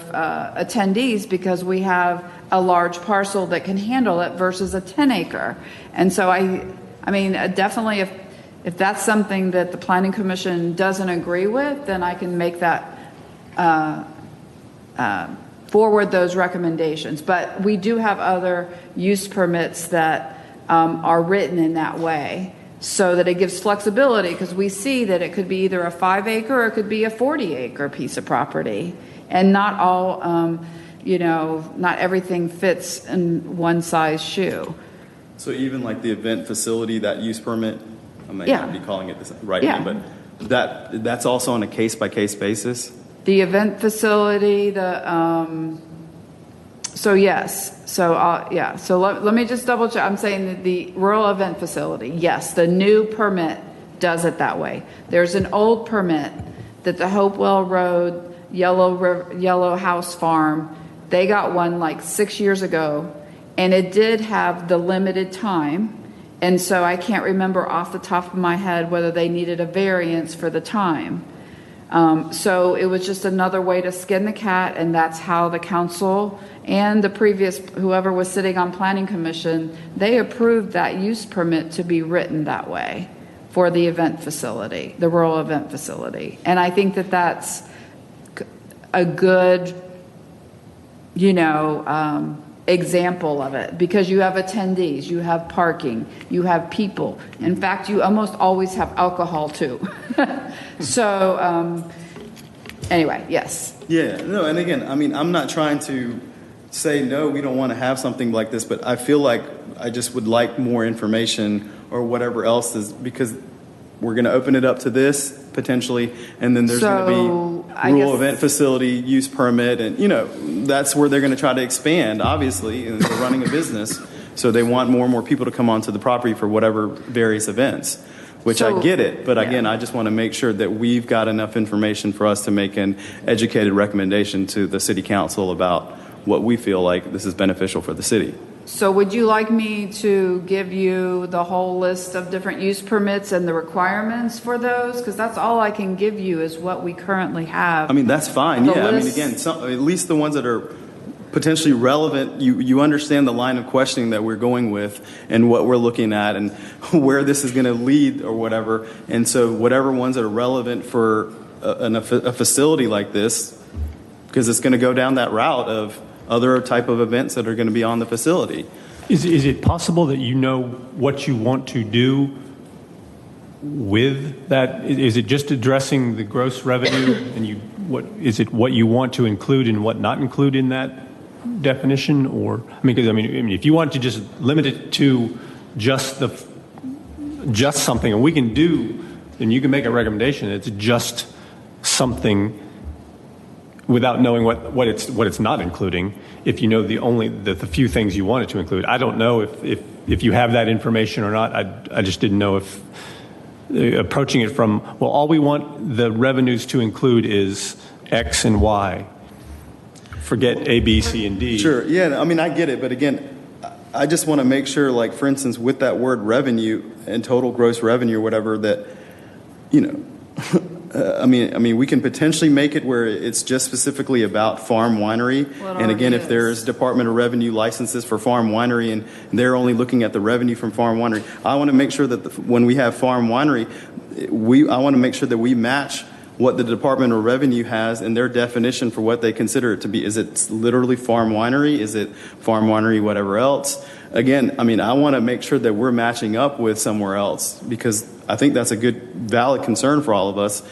attendees because we have a large parcel that can handle it versus a 10-acre. And so I mean, definitely if that's something that the Planning Commission doesn't agree with, then I can make that forward those recommendations. But we do have other use permits that are written in that way, so that it gives flexibility, because we see that it could be either a 5-acre or it could be a 40-acre piece of property, and not all, not everything fits in one size shoe. So even like the event facility, that use permit, I may not be calling it the right name, but that's also on a case-by-case basis? The event facility, so yes. So let me just double check. I'm saying that the rural event facility, yes, the new permit does it that way. There's an old permit that the Hopewell Road Yellow House Farm, they got one like 6 years ago, and it did have the limited time. And so I can't remember off the top of my head whether they needed a variance for the time. So it was just another way to skin the cat, and that's how the council and the previous, whoever was sitting on Planning Commission, they approved that use permit to be written that way for the event facility, the rural event facility. And I think that that's a good, example of it, because you have attendees, you have parking, you have people. In fact, you almost always have alcohol too. So anyway, yes. Yeah, no, and again, I mean, I'm not trying to say, no, we don't want to have something like this, but I feel like I just would like more information or whatever else is, because we're going to open it up to this potentially, and then there's going to be rural event facility use permit, and that's where they're going to try to expand, obviously, and they're running a business, so they want more and more people to come onto the property for whatever various events, which I get it, but again, I just want to make sure that we've got enough information for us to make an educated recommendation to the city council about what we feel like this is beneficial for the city. So would you like me to give you the whole list of different use permits and the requirements for those? Because that's all I can give you is what we currently have. I mean, that's fine. Yeah, I mean, again, at least the ones that are potentially relevant, you understand the line of questioning that we're going with and what we're looking at and where this is going to lead or whatever. And so whatever ones that are relevant for a facility like this, because it's going to go down that route of other type of events that are going to be on the facility. Is it possible that you know what you want to do with that? Is it just addressing the gross revenue and you is it what you want to include and what not include in that definition? Or, because if you want to just limit it to just something, and we can do, then you can make a recommendation. It's just something without knowing what it's not including. If you know the few things you wanted to include, I don't know if you have that information or not. I just didn't know if approaching it from, well, all we want the revenues to include is X and Y. Forget A, B, C, and D. Sure. Yeah. I get it, but again, I just want to make sure, like, for instance, with that word revenue and total gross revenue or whatever, that, we can potentially make it where it's just specifically about farm winery. And again, if there's Department of Revenue licenses for farm winery and they're only looking at the revenue from farm winery, I want to make sure that when we have farm winery, I want to make sure that we match what the Department of Revenue has in their definition for what they consider it to be. Is it literally farm winery? Is it farm winery whatever else? Again, I want to make sure that we're matching up with somewhere else, because I think that's a good, valid concern for all of us,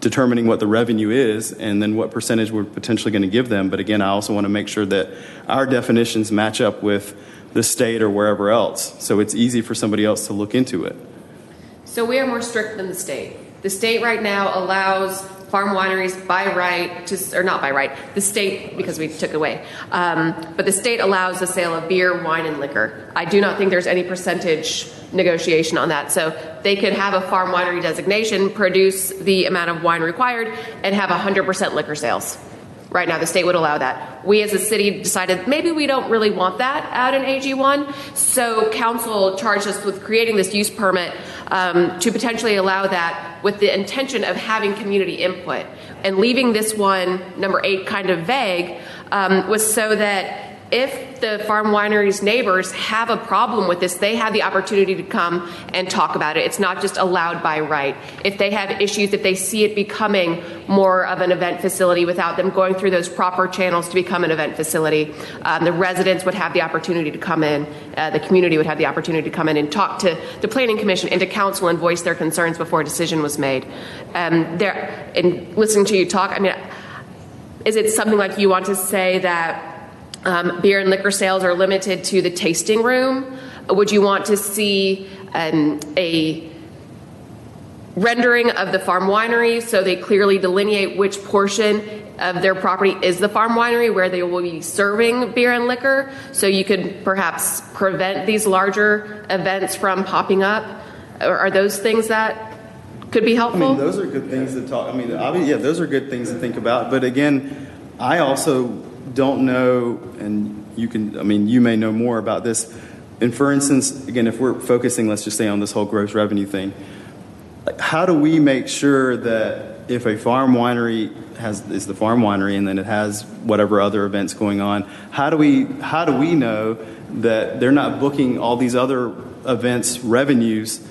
determining what the revenue is and then what percentage we're potentially going to give them. But again, I also want to make sure that our definitions match up with the state or wherever else, so it's easy for somebody else to look into it. So we are more strict than the state. The state right now allows farm wineries by right or not by right, the state, because we took it away, but the state allows the sale of beer, wine, and liquor. I do not think there's any percentage negotiation on that. So they could have a farm winery designation, produce the amount of wine required, and have 100% liquor sales. Right now, the state would allow that. We as a city decided maybe we don't really want that out in AG1, so council charged us with creating this use permit to potentially allow that with the intention of having community input. And leaving this one, number 8, kind of vague, was so that if the farm winery's neighbors have a problem with this, they have the opportunity to come and talk about it. It's not just allowed by right. If they have issues, if they see it becoming more of an event facility without them going through those proper channels to become an event facility, the residents would have the opportunity to come in, the community would have the opportunity to come in and talk to the Planning Commission and to council and voice their concerns before a decision was made. In listening to you talk, is it something like you want to say that beer and liquor sales are limited to the tasting room? Would you want to see a rendering of the farm winery so they clearly delineate which portion of their property is the farm winery where they will be serving beer and liquor, so you could perhaps prevent these larger events from popping up? Or are those things that could be helpful? Those are good things to talk. Those are good things to think about. But again, I also don't know, and you may know more about this. And for instance, again, if we're focusing, let's just say, on this whole gross revenue thing, how do we make sure that if a farm winery is the farm winery and then it has whatever other events going on, how do we know that they're not booking all these other events revenues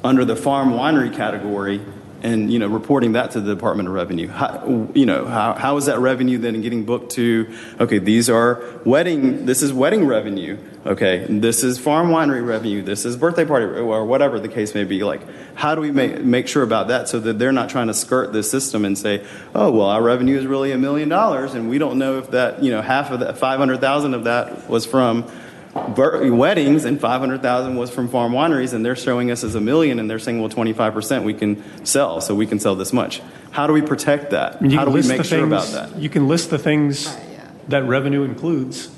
under the farm winery category and reporting that to the Department of Revenue? How is that revenue then getting booked to? Okay, this is wedding revenue. Okay, this is farm winery revenue. This is birthday party or whatever the case may be. Like, how do we make sure about that so that they're not trying to skirt this system and say, oh well, our revenue is really $1 million, and we don't know if that half of that, 500,000 of that was from weddings and 500,000 was from farm wineries, and they're showing us as $1 million, and they're saying, well, 25% we can sell, so we can sell this much. How do we protect that? How do we make sure about that? You can list the things that revenue includes.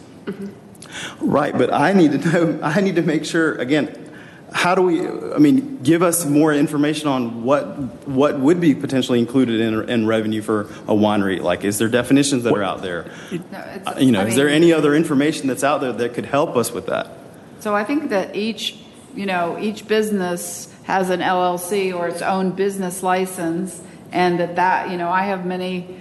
Right, but I need to make sure, again, how do we, give us more information on what would be potentially included in revenue for a winery? Like, is there definitions that are out there? Is there any other information that's out there that could help us with that? So I think that each business has an LLC or its own business license, and that I have many.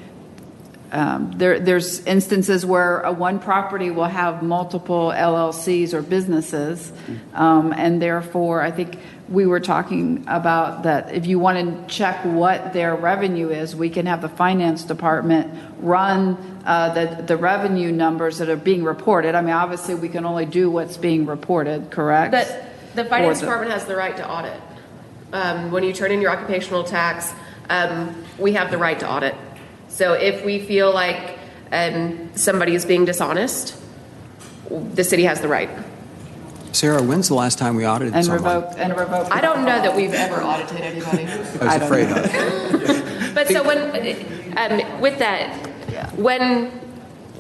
There's instances where one property will have multiple LLCs or businesses, and therefore I think we were talking about that if you want to check what their revenue is, we can have the finance department run the revenue numbers that are being reported. Obviously we can only do what's being reported, correct? The finance department has the right to audit. When you turn in your occupational tax, we have the right to audit. So if we feel like somebody is being dishonest, the city has the right. Sarah, when's the last time we audited someone? And revoke. I don't know that we've ever audited anybody. I was afraid of. But so when, with that, when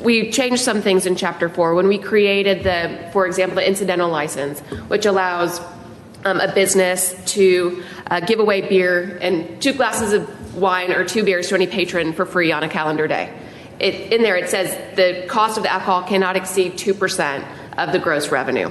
we changed some things in Chapter 4, when we created for example, the incidental license, which allows a business to give away beer and 2 glasses of wine or 2 beers to any patron for free on a calendar day. In there it says the cost of the alcohol cannot exceed 2% of the gross revenue.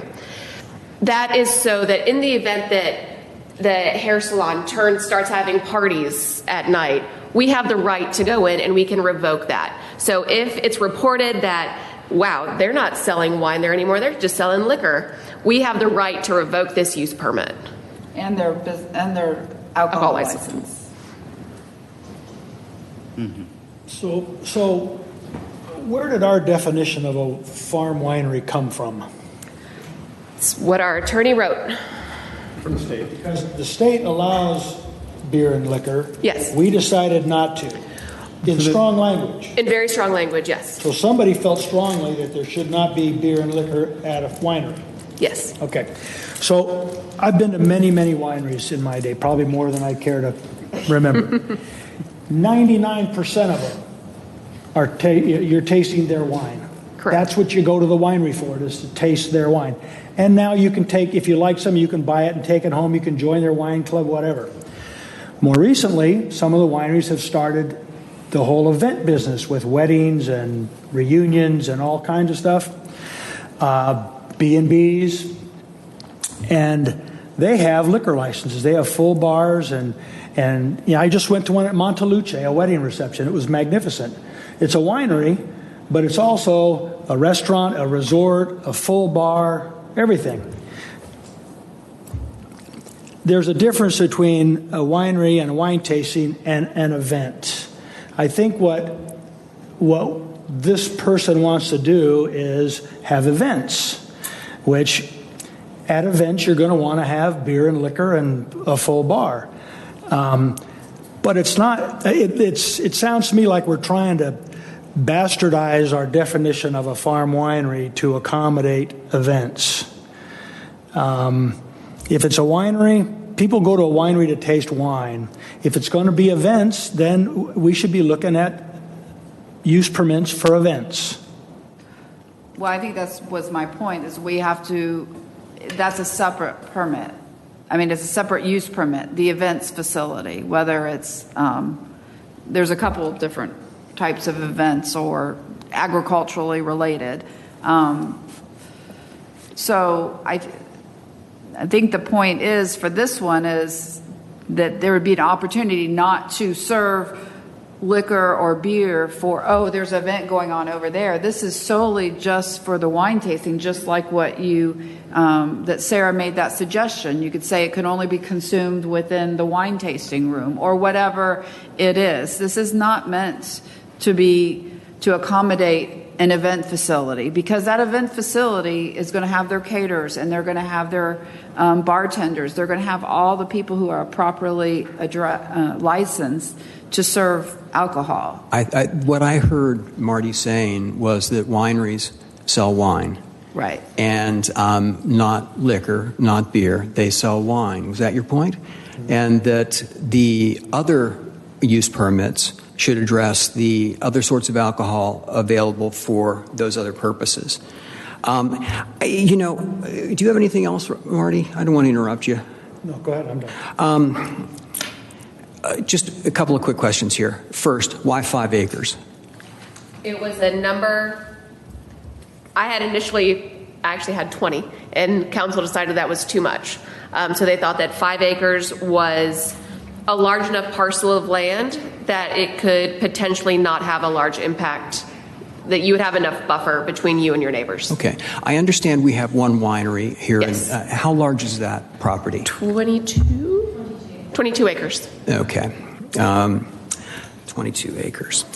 That is so that in the event that the hair salon starts having parties at night, we have the right to go in and we can revoke that. So if it's reported that, wow, they're not selling wine there anymore, they're just selling liquor, we have the right to revoke this use permit. And their alcohol license. Mm-hmm. So where did our definition of a farm winery come from? It's what our attorney wrote. From the state. Because the state allows beer and liquor. Yes. We decided not to. In strong language. In very strong language, yes. So somebody felt strongly that there should not be beer and liquor at a winery. Yes. Okay. So I've been to many, many wineries in my day, probably more than I care to remember. 99% of them are you're tasting their wine. Correct. That's what you go to the winery for, is to taste their wine. And now you can take, if you like some, you can buy it and take it home. You can join their wine club, whatever. More recently, some of the wineries have started the whole event business with weddings and reunions and all kinds of stuff, B&Bs, and they have liquor licenses. They have full bars, and I just went to one at Monteluce, a wedding reception. It was magnificent. It's a winery, but it's also a restaurant, a resort, a full bar, everything. There's a difference between a winery and a wine tasting and an event. I think what this person wants to do is have events, which at events you're going to want to have beer and liquor and a full bar. But it's not, it sounds to me like we're trying to bastardize our definition of a farm winery to accommodate events. If it's a winery, people go to a winery to taste wine. If it's going to be events, then we should be looking at use permits for events. Well, I think that was my point, is we have to, that's a separate permit. I mean, it's a separate use permit, the events facility, whether it's, there's a couple of different types of events or agriculturally related. So I think the point is for this one is that there would be an opportunity not to serve liquor or beer for, oh, there's an event going on over there. This is solely just for the wine tasting, just like what you, that Sarah made that suggestion. You could say it could only be consumed within the wine tasting room or whatever it is. This is not meant to accommodate an event facility, because that event facility is going to have their caterers and they're going to have their bartenders. They're going to have all the people who are properly licensed to serve alcohol. What I heard Marty saying was that wineries sell wine. Right. And not liquor, not beer. They sell wine. Was that your point? Mm-hmm. And that the other use permits should address the other sorts of alcohol available for those other purposes. Do you have anything else, Marty? I don't want to interrupt you. No, go ahead. I'm done. Just a couple of quick questions here. First, why 5 acres? It was a number, I actually had 20, and council decided that was too much. So they thought that 5 acres was a large enough parcel of land that it could potentially not have a large impact, that you would have enough buffer between you and your neighbors. Okay. I understand we have one winery here. Yes. How large is that property? 22 acres. Okay. 22 acres.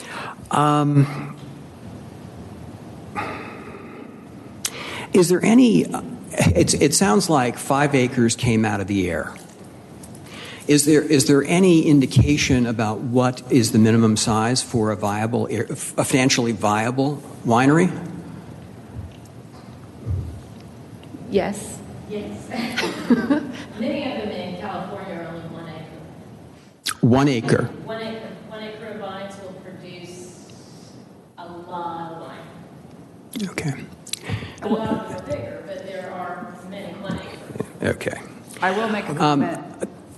Is there any, it sounds like 5 acres came out of the air. Is there any indication about what is the minimum size for a financially viable winery? Yes. Yes. Many of them in California are only 1 acre. 1 acre. 1 acre. 1 acre of vines will produce a lot of wine. Okay. A lot of them are bigger, but there are many 1 acre. Okay. I will make a comment.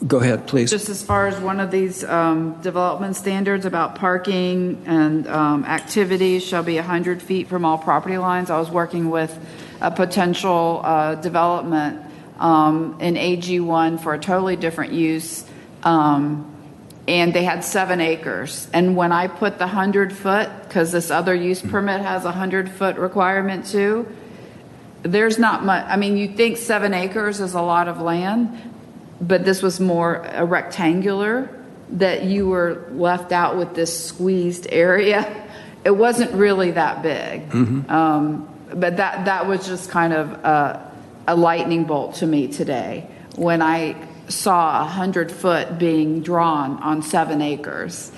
Go ahead, please. Just as far as one of these development standards about parking and activities shall be 100 feet from all property lines. I was working with a potential development in AG1 for a totally different use, and they had 7 acres. And when I put the 100-foot, because this other use permit has a 100-foot requirement too, there's not much. I mean, you think 7 acres is a lot of land, but this was more a rectangular, that you were left out with this squeezed area. It wasn't really that big. But that was just kind of a lightning bolt to me today when I saw 100-foot being drawn on 7 acres.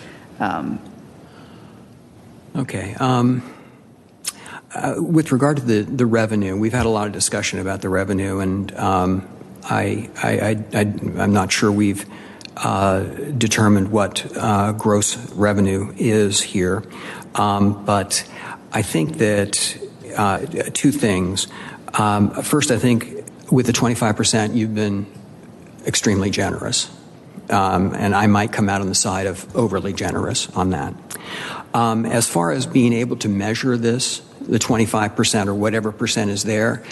Okay. With regard to the revenue, we've had a lot of discussion about the revenue, and I'm not sure we've determined what gross revenue is here. But I think that 2 things. First, I think with the 25%, you've been extremely generous. And I might come out on the side of overly generous on that. As far as being able to measure this, the 25% or whatever percent is there,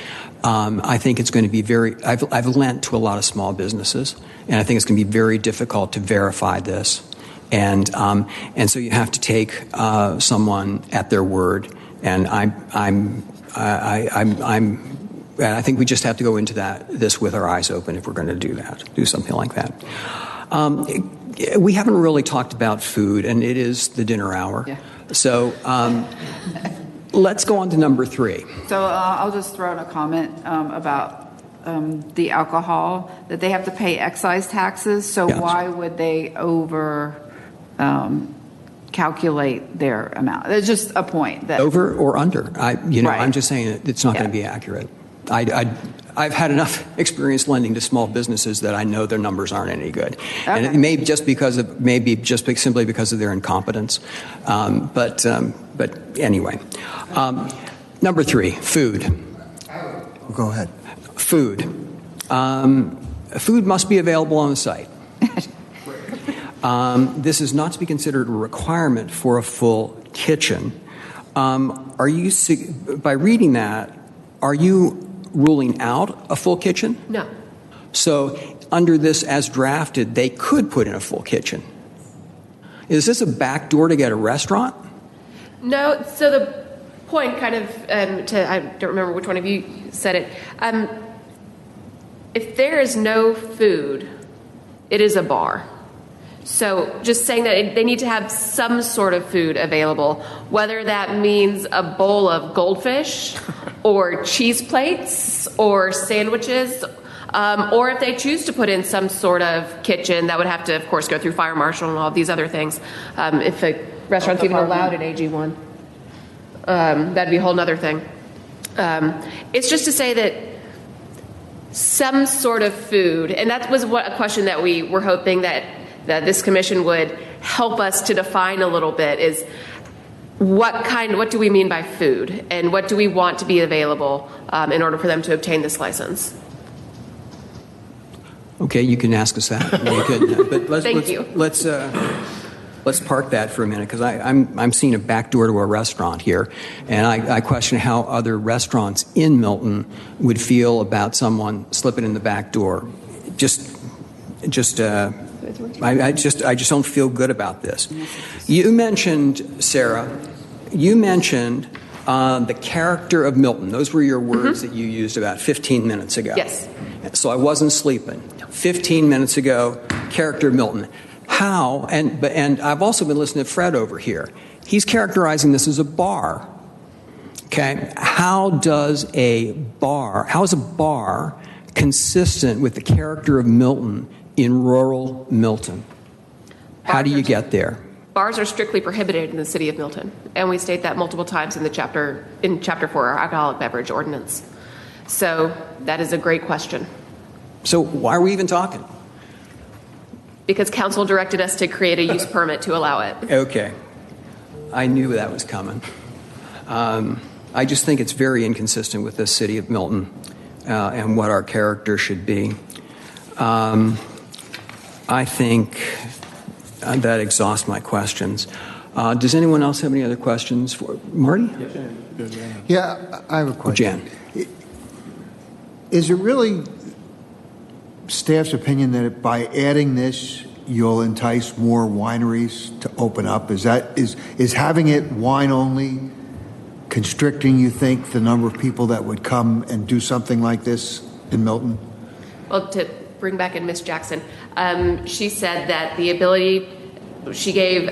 I think it's going to be I've lent to a lot of small businesses, and I think it's going to be very difficult to verify this. And so you have to take someone at their word, and I think we just have to go into this with our eyes open if we're going to do something like that. We haven't really talked about food, and it is the dinner hour. Yeah. So let's go on to number 3. So I'll just throw in a comment about the alcohol, that they have to pay excise taxes. So why would they calculate their amount? It's just a point. That over or under? Right. I'm just saying it's not going to be accurate. I've had enough experience lending to small businesses that I know their numbers aren't any good, okay. And it may simply because of their incompetence. But anyway, number 3, food. Go ahead. Food. Food must be available on the site. This is not to be considered a requirement for a full kitchen. By reading that, are you ruling out a full kitchen? No. So under this as drafted, they could put in a full kitchen. Is this a back door to get a restaurant? No. So the point kind of, I don't remember which one of you said it. If there is no food, it is a bar. So just saying that they need to have some sort of food available, whether that means a bowl of goldfish or cheese plates or sandwiches, or if they choose to put in some sort of kitchen, that would have to, of course, go through fire marshal and all these other things. If a restaurant's even allowed at AG1, that'd be a whole other thing. It's just to say that some sort of food, and that was a question that we were hoping that this commission would help us to define a little bit, is what do we mean by food, and what do we want to be available in order for them to obtain this license? Okay, you can ask us that. But Thank you. Let's park that for a minute, because I'm seeing a back door to a restaurant here, and I question how other restaurants in Milton would feel about someone slipping in the back door. I just don't feel good about this. You mentioned, Sarah, the character of Milton. Those were your words that you used about 15 minutes ago. Yes. So I wasn't sleeping. 15 minutes ago, character of Milton. How, and I've also been listening to Fred over here. He's characterizing this as a bar. Okay? How is a bar consistent with the character of Milton in rural Milton. How do you get there? Bars are strictly prohibited in the city of Milton, and we state that multiple times in chapter 4, our alcoholic beverage ordinance. So that is a great question. So why are we even talking? Because council directed us to create a use permit to allow it. Okay. I knew that was coming. I just think it's very inconsistent with the city of Milton and what our character should be. I think that exhausts my questions. Does anyone else have any other questions for Marty? Yeah, I have a question. Jan. Is it really staff's opinion that by adding this, you'll entice more wineries to open up? Is having it wine only constricting, you think, the number of people that would come and do something like this in Milton? Well, to bring back in Miss Jackson, she said that the ability, she gave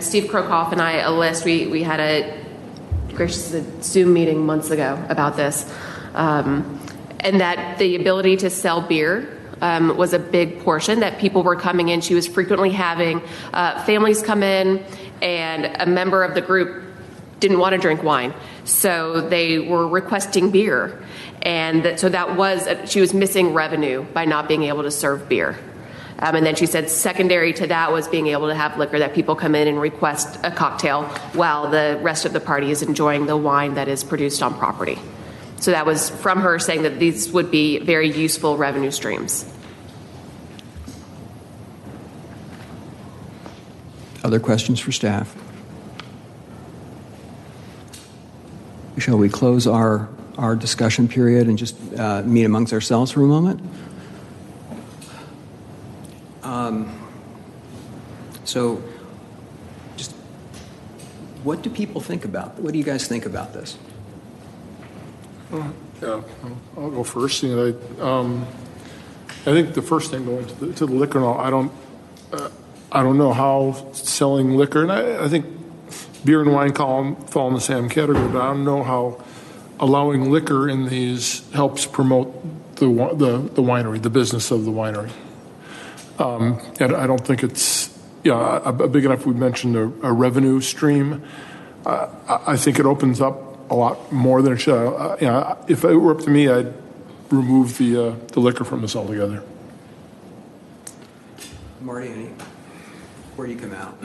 Steve Krokoff and I a list. We had a Zoom meeting months ago about this, and that the ability to sell beer was a big portion, that people were coming in. She was frequently having families come in, and a member of the group didn't want to drink wine, so they were requesting beer. And so that was, she was missing revenue by not being able to serve beer. And then she said secondary to that was being able to have liquor, that people come in and request a cocktail while the rest of the party is enjoying the wine that is produced on property. So that was from her saying that these would be very useful revenue streams. Other questions for staff? Shall we close our discussion period and just meet amongst ourselves for a moment? So, just what do people think about? What do you guys think about this? Yeah, I'll go first. I think the first thing going to the liquor law, I don't know how selling liquor, and I think beer and wine fall in the same category, but I don't know how allowing liquor in these helps promote the winery, the business of the winery. And I don't think it's a big enough. We mentioned a revenue stream. I think it opens up a lot more than it should. If it were up to me, I'd remove the liquor from this altogether. Marty, where do you come out?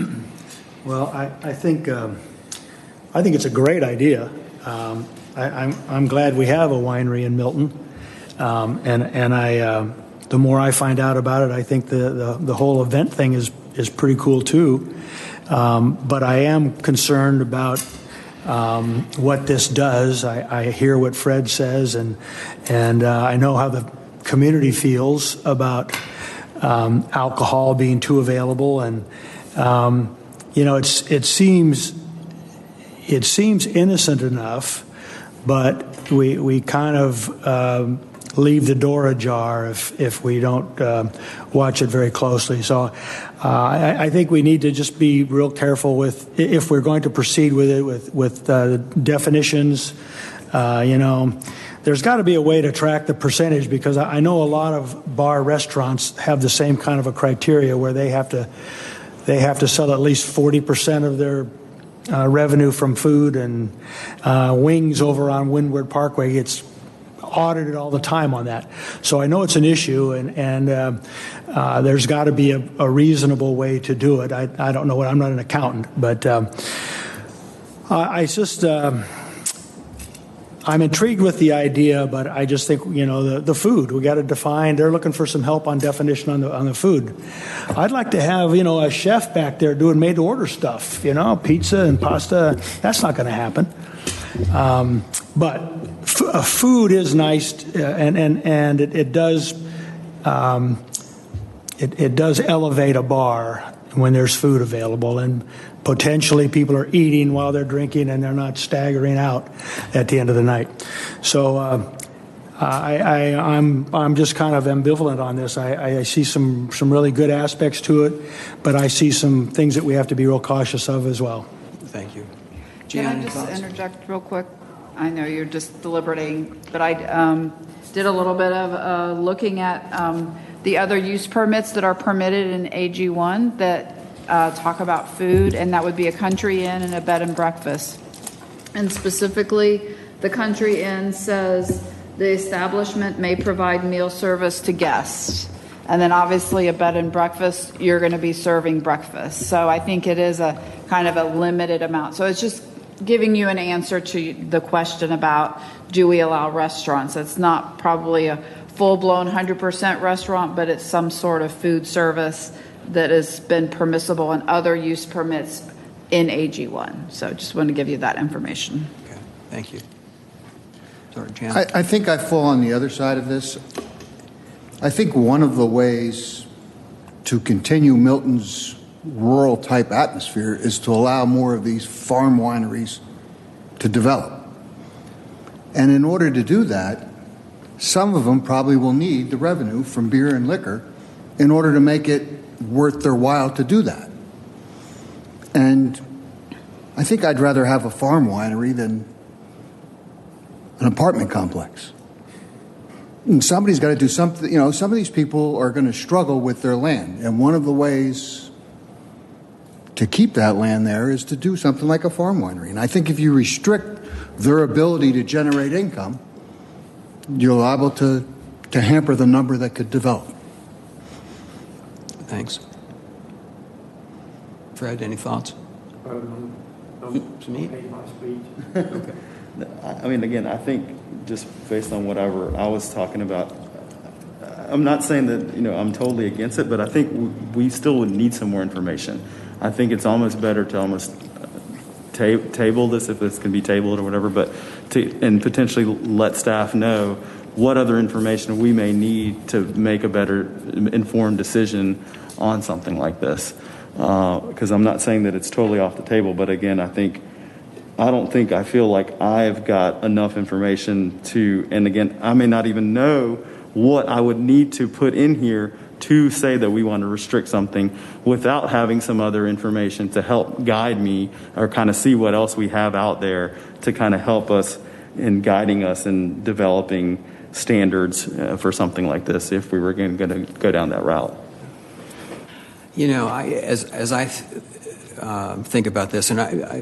Well, I think it's a great idea. I'm glad we have a winery in Milton, and the more I find out about it, I think the whole event thing is pretty cool too. But I am concerned about what this does. I hear what Fred says, and I know how the community feels about alcohol being too available, and it seems innocent enough, but we kind of leave the door ajar if we don't watch it very closely. So I think we need to just be real careful with, if we're going to proceed with it, with definitions. There's got to be a way to track the percentage, because I know a lot of bar restaurants have the same kind of a criteria where they have to sell at least 40% of their revenue from food, and Wings over on Windward Parkway gets audited all the time on that. So I know it's an issue, and there's got to be a reasonable way to do it. I don't know I'm not an accountant, but I'm intrigued with the idea, but I just think, the food, we got to define. They're looking for some help on definition on the food. I'd like to have, a chef back there doing made-to-order stuff, pizza and pasta. That's not going to happen. But food is nice, and it does elevate a bar when there's food available, and potentially people are eating while they're drinking, and they're not staggering out at the end of the night. So I'm just kind of ambivalent on this. I see some really good aspects to it, but I see some things that we have to be real cautious of as well. Thank you. Can I just interject real quick? I know you're just deliberating, but I did a little bit of looking at the other use permits that are permitted in AG1 that talk about food, and that would be a country inn and a bed and breakfast. And specifically, the country inn says the establishment may provide meal service to guests. And then obviously a bed and breakfast, you're going to be serving breakfast. So I think it is a kind of a limited amount. So it's just giving you an answer to the question about, do we allow restaurants? It's not probably a full-blown 100% restaurant, but it's some sort of food service that has been permissible in other use permits in AG1. So just want to give you that information. Okay, thank you. Sorry, Jan. I think I fall on the other side of this. I think one of the ways to continue Milton's rural type atmosphere is to allow more of these farm wineries to develop. And in order to do that, some of them probably will need the revenue from beer and liquor in order to make it worth their while to do that. And I think I'd rather have a farm winery than an apartment complex. And somebody's got to do something. You know, some of these people are going to struggle with their land. And one of the ways to keep that land there is to do something like a farm winery. And I think if you restrict their ability to generate income, you're liable to hamper the number that could develop. Thanks. Fred, any thoughts? Okay. I mean, again, I think just based on whatever I was talking about, I'm not saying that, I'm totally against it, but I think we still would need some more information. I think it's almost better to almost table this, if this can be tabled or whatever, but and potentially let staff know what other information we may need to make a better informed decision on something like this. Because I'm not saying that it's totally off the table, but again, I feel like I've got enough information to, and again, I may not even know what I would need to put in here to say that we want to restrict something without having some other information to help guide me or kind of see what else we have out there to kind of help us in guiding us in developing standards for something like this if we were going to go down that route. As I think about this, and I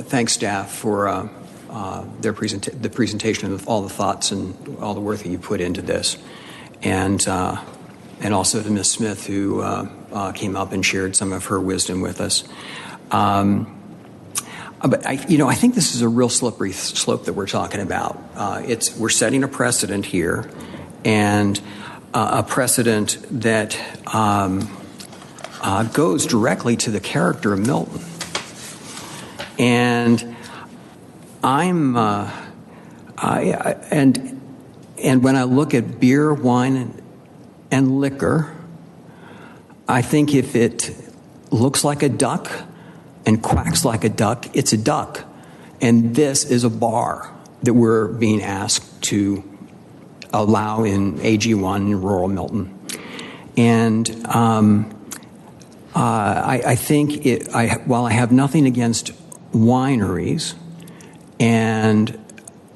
thank staff for the presentation of all the thoughts and all the work that you put into this, and also to Ms. Smith, who came up and shared some of her wisdom with us. But I think this is a real slippery slope that we're talking about. We're setting a precedent here, and a precedent that goes directly to the character of Milton. And and when I look at beer, wine, and liquor, I think if it looks like a duck and quacks like a duck, it's a duck. And this is a bar that we're being asked to allow in AG1 in rural Milton. And I think while I have nothing against wineries and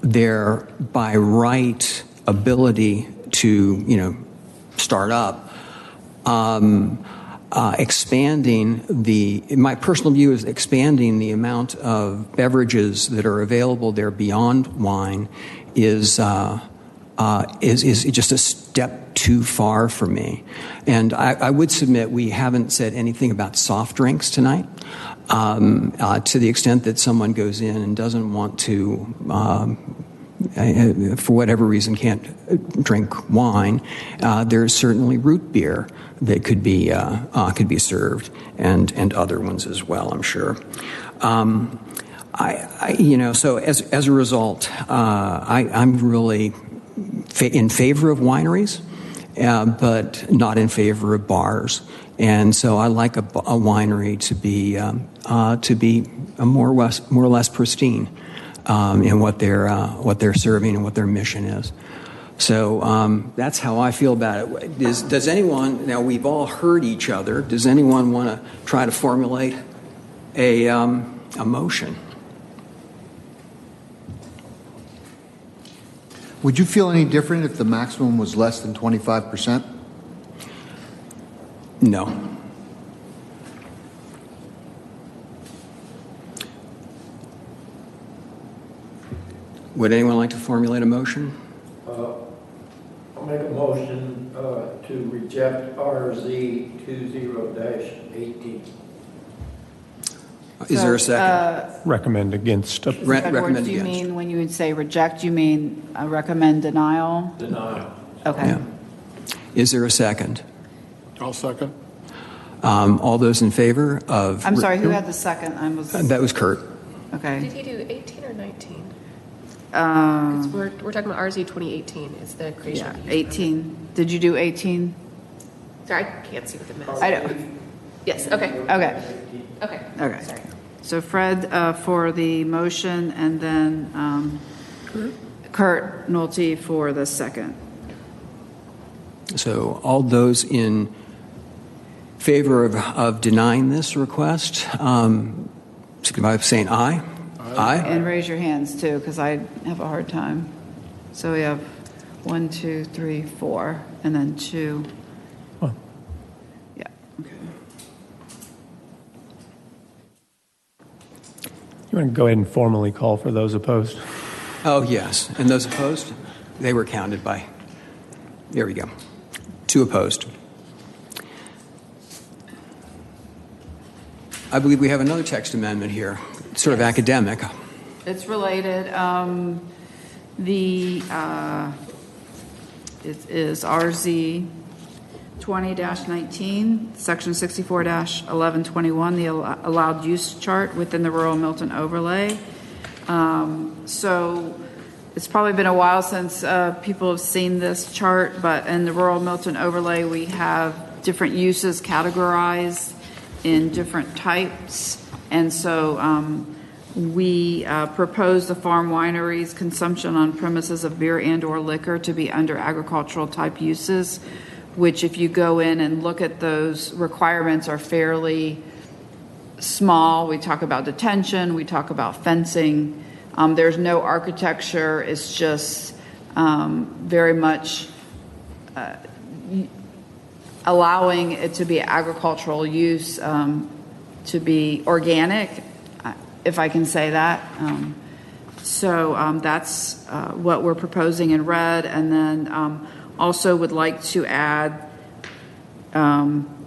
their by right ability to, start up, my personal view is expanding the amount of beverages that are available there beyond wine is just a step too far for me. And I would submit we haven't said anything about soft drinks tonight. To the extent that someone goes in and doesn't want to, for whatever reason, can't drink wine, there's certainly root beer that could be served, and other ones as well, I'm sure. So as a result, I'm really in favor of wineries, but not in favor of bars. And so I like a winery to be more or less pristine in what they're serving and what their mission is. So that's how I feel about it. Does anyone, now we've all heard each other, does anyone want to try to formulate a motion? Would you feel any different if the maximum was less than 25%? No. Would anyone like to formulate a motion? I'll make a motion to reject RZ 20-18. Is there a second? Recommend against. Recommend Do you against. mean, when you would say reject, you mean recommend denial? Denial. Okay. Yeah. Is there a second? I'll second. All those in favor of? I'm sorry, who had the second? I was, That was Kurt. Did okay. he do 18 or 19? 'Cause we're talking about RZ 2018 is the creation Yeah, of use 18. Did you do 18? permit. Sorry, I can't see what the minutes. I don't, Yes, okay. okay. Okay. Okay. Sorry. So Fred for the motion, and then Kurt Nolte for the second. So all those in favor of denying this request, signify by saying aye. Aye. And raise your hands too, because I have a hard time. So we have 1, 2, 3, 4, and then 2. Oh. Yeah, okay. You want to go ahead and formally call for those opposed? Oh, yes. And those opposed? They were counted by, there we go. 2 opposed. I believe we have another text amendment here, sort of academic. It's related. It is RZ 20-19, Section 64-1121, the allowed use chart within the rural Milton overlay. So it's probably been a while since people have seen this chart, but in the rural Milton overlay, we have different uses categorized in different types. And so we propose the farm wineries consumption on premises of beer and or liquor to be under agricultural type uses, which if you go in and look at those requirements are fairly small. We talk about detention, we talk about fencing. There's no architecture, it's just very much allowing it to be agricultural use, to be organic, if I can say that. So that's what we're proposing in red, and then also would like to add,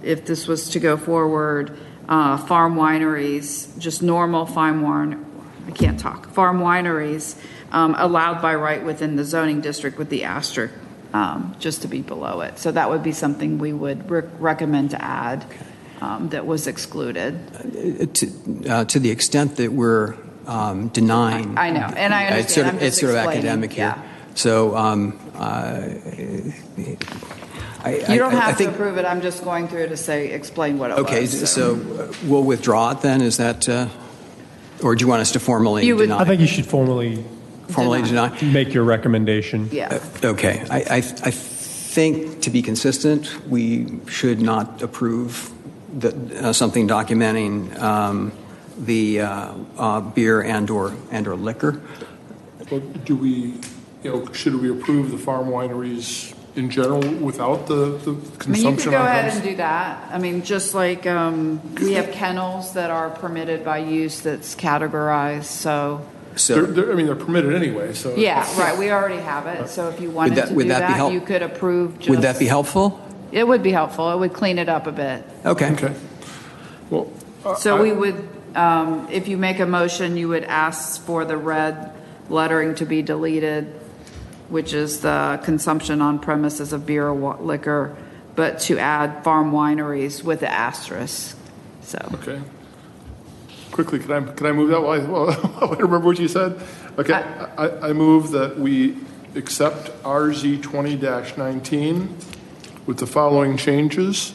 if this was to go forward, farm wineries, just normal farm wineries allowed by right within the zoning district with the asterisk, just to be below it. So that would be something we would recommend to add that was excluded. To the extent that we're denying. I know, and I understand. It's sort of academic here. Yeah. So You don't have to approve it. I'm just going through to explain what it was. Okay, so we'll withdraw it then. Is that, or do you want us to formally deny? I think you should formally deny. Make your recommendation. Yeah. Okay. I think to be consistent, we should not approve something documenting the beer and or liquor. Well, do we, should we approve the farm wineries in general without the consumption? I mean, you could go on ahead premise? and do that. I mean, just like we have kennels that are permitted by use that's categorized, so. They're permitted anyway, so. Yeah, right, we already have it, so if you wanted to do would that be that, you could approve just. Would that be helpful? It would be helpful, it would clean it up a bit. Okay. Okay. Well. So we would, if you make a motion, you would ask for the red lettering to be deleted, which is the consumption on premises of beer or liquor, but to add farm wineries with the asterisk, so. Okay. Quickly, can I move that while I remember what you said? Okay, I move that we accept RZ 20-19 with the following changes.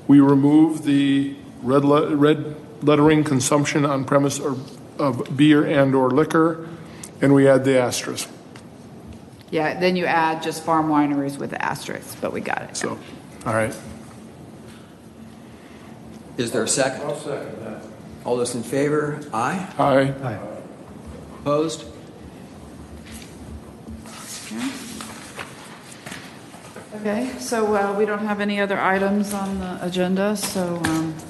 We remove the red lettering consumption on premise of beer and or liquor, and we add the asterisk. Yeah, then you add just farm wineries with the asterisk, but we got it. So, all right. Is there a second? I'll second that. All those in favor? Aye. Aye. Opposed? Okay, so we don't have any other items on the agenda, so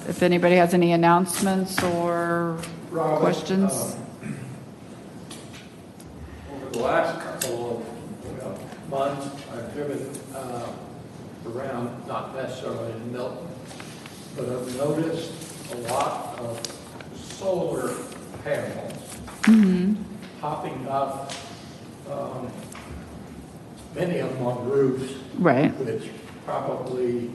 if anybody has any announcements or Robert, questions? Over the last couple of months, I've driven around, not necessarily in Milton, but I've noticed a lot of solar panels popping up, many of them on roofs. Right. Which probably,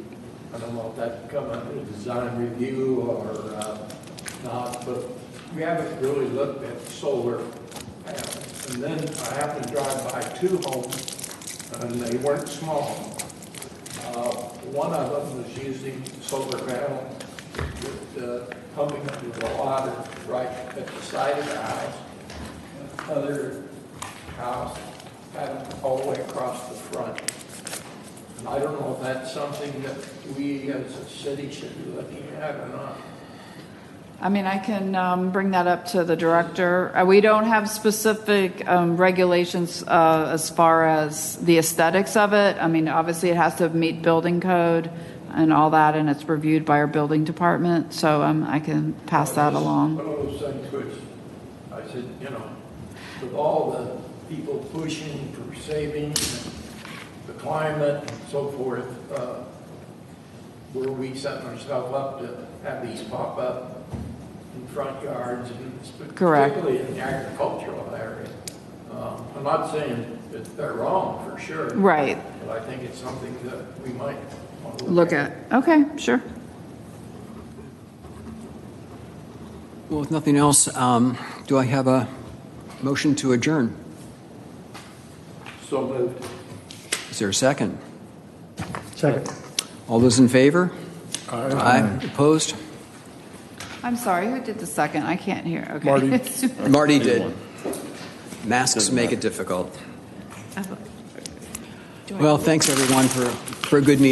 I don't know if that come under design review or not, but we haven't really looked at solar panels. And then I happened to drive by 2 homes, and they weren't small. One of them was using solar panel with pumping up with a water right at the side of the house. The other house had them all the way across the front. And I don't know if that's something that we as a city should be looking at or not. I mean, I can bring that up to the director. We don't have specific regulations as far as the aesthetics of it. I mean, obviously it has to meet building code and all that, and it's reviewed by our building department, so I can pass that along. One of those things which I said, you know, with all the people pushing for saving the climate and so forth, were we setting ourselves up to have these pop up in front yards, and Correct. particularly in the agricultural area? I'm not saying that they're wrong for sure. Right. But I think it's something that we might want to Look at. Okay, sure. Well, with nothing else, do I have a motion to adjourn? So moved. Is there a second? Second. All those in favor? Aye. Opposed? I'm sorry, who did the second? I can't hear. Okay. Marty. Marty did. Masks make it difficult. Well, thanks everyone for a good meeting.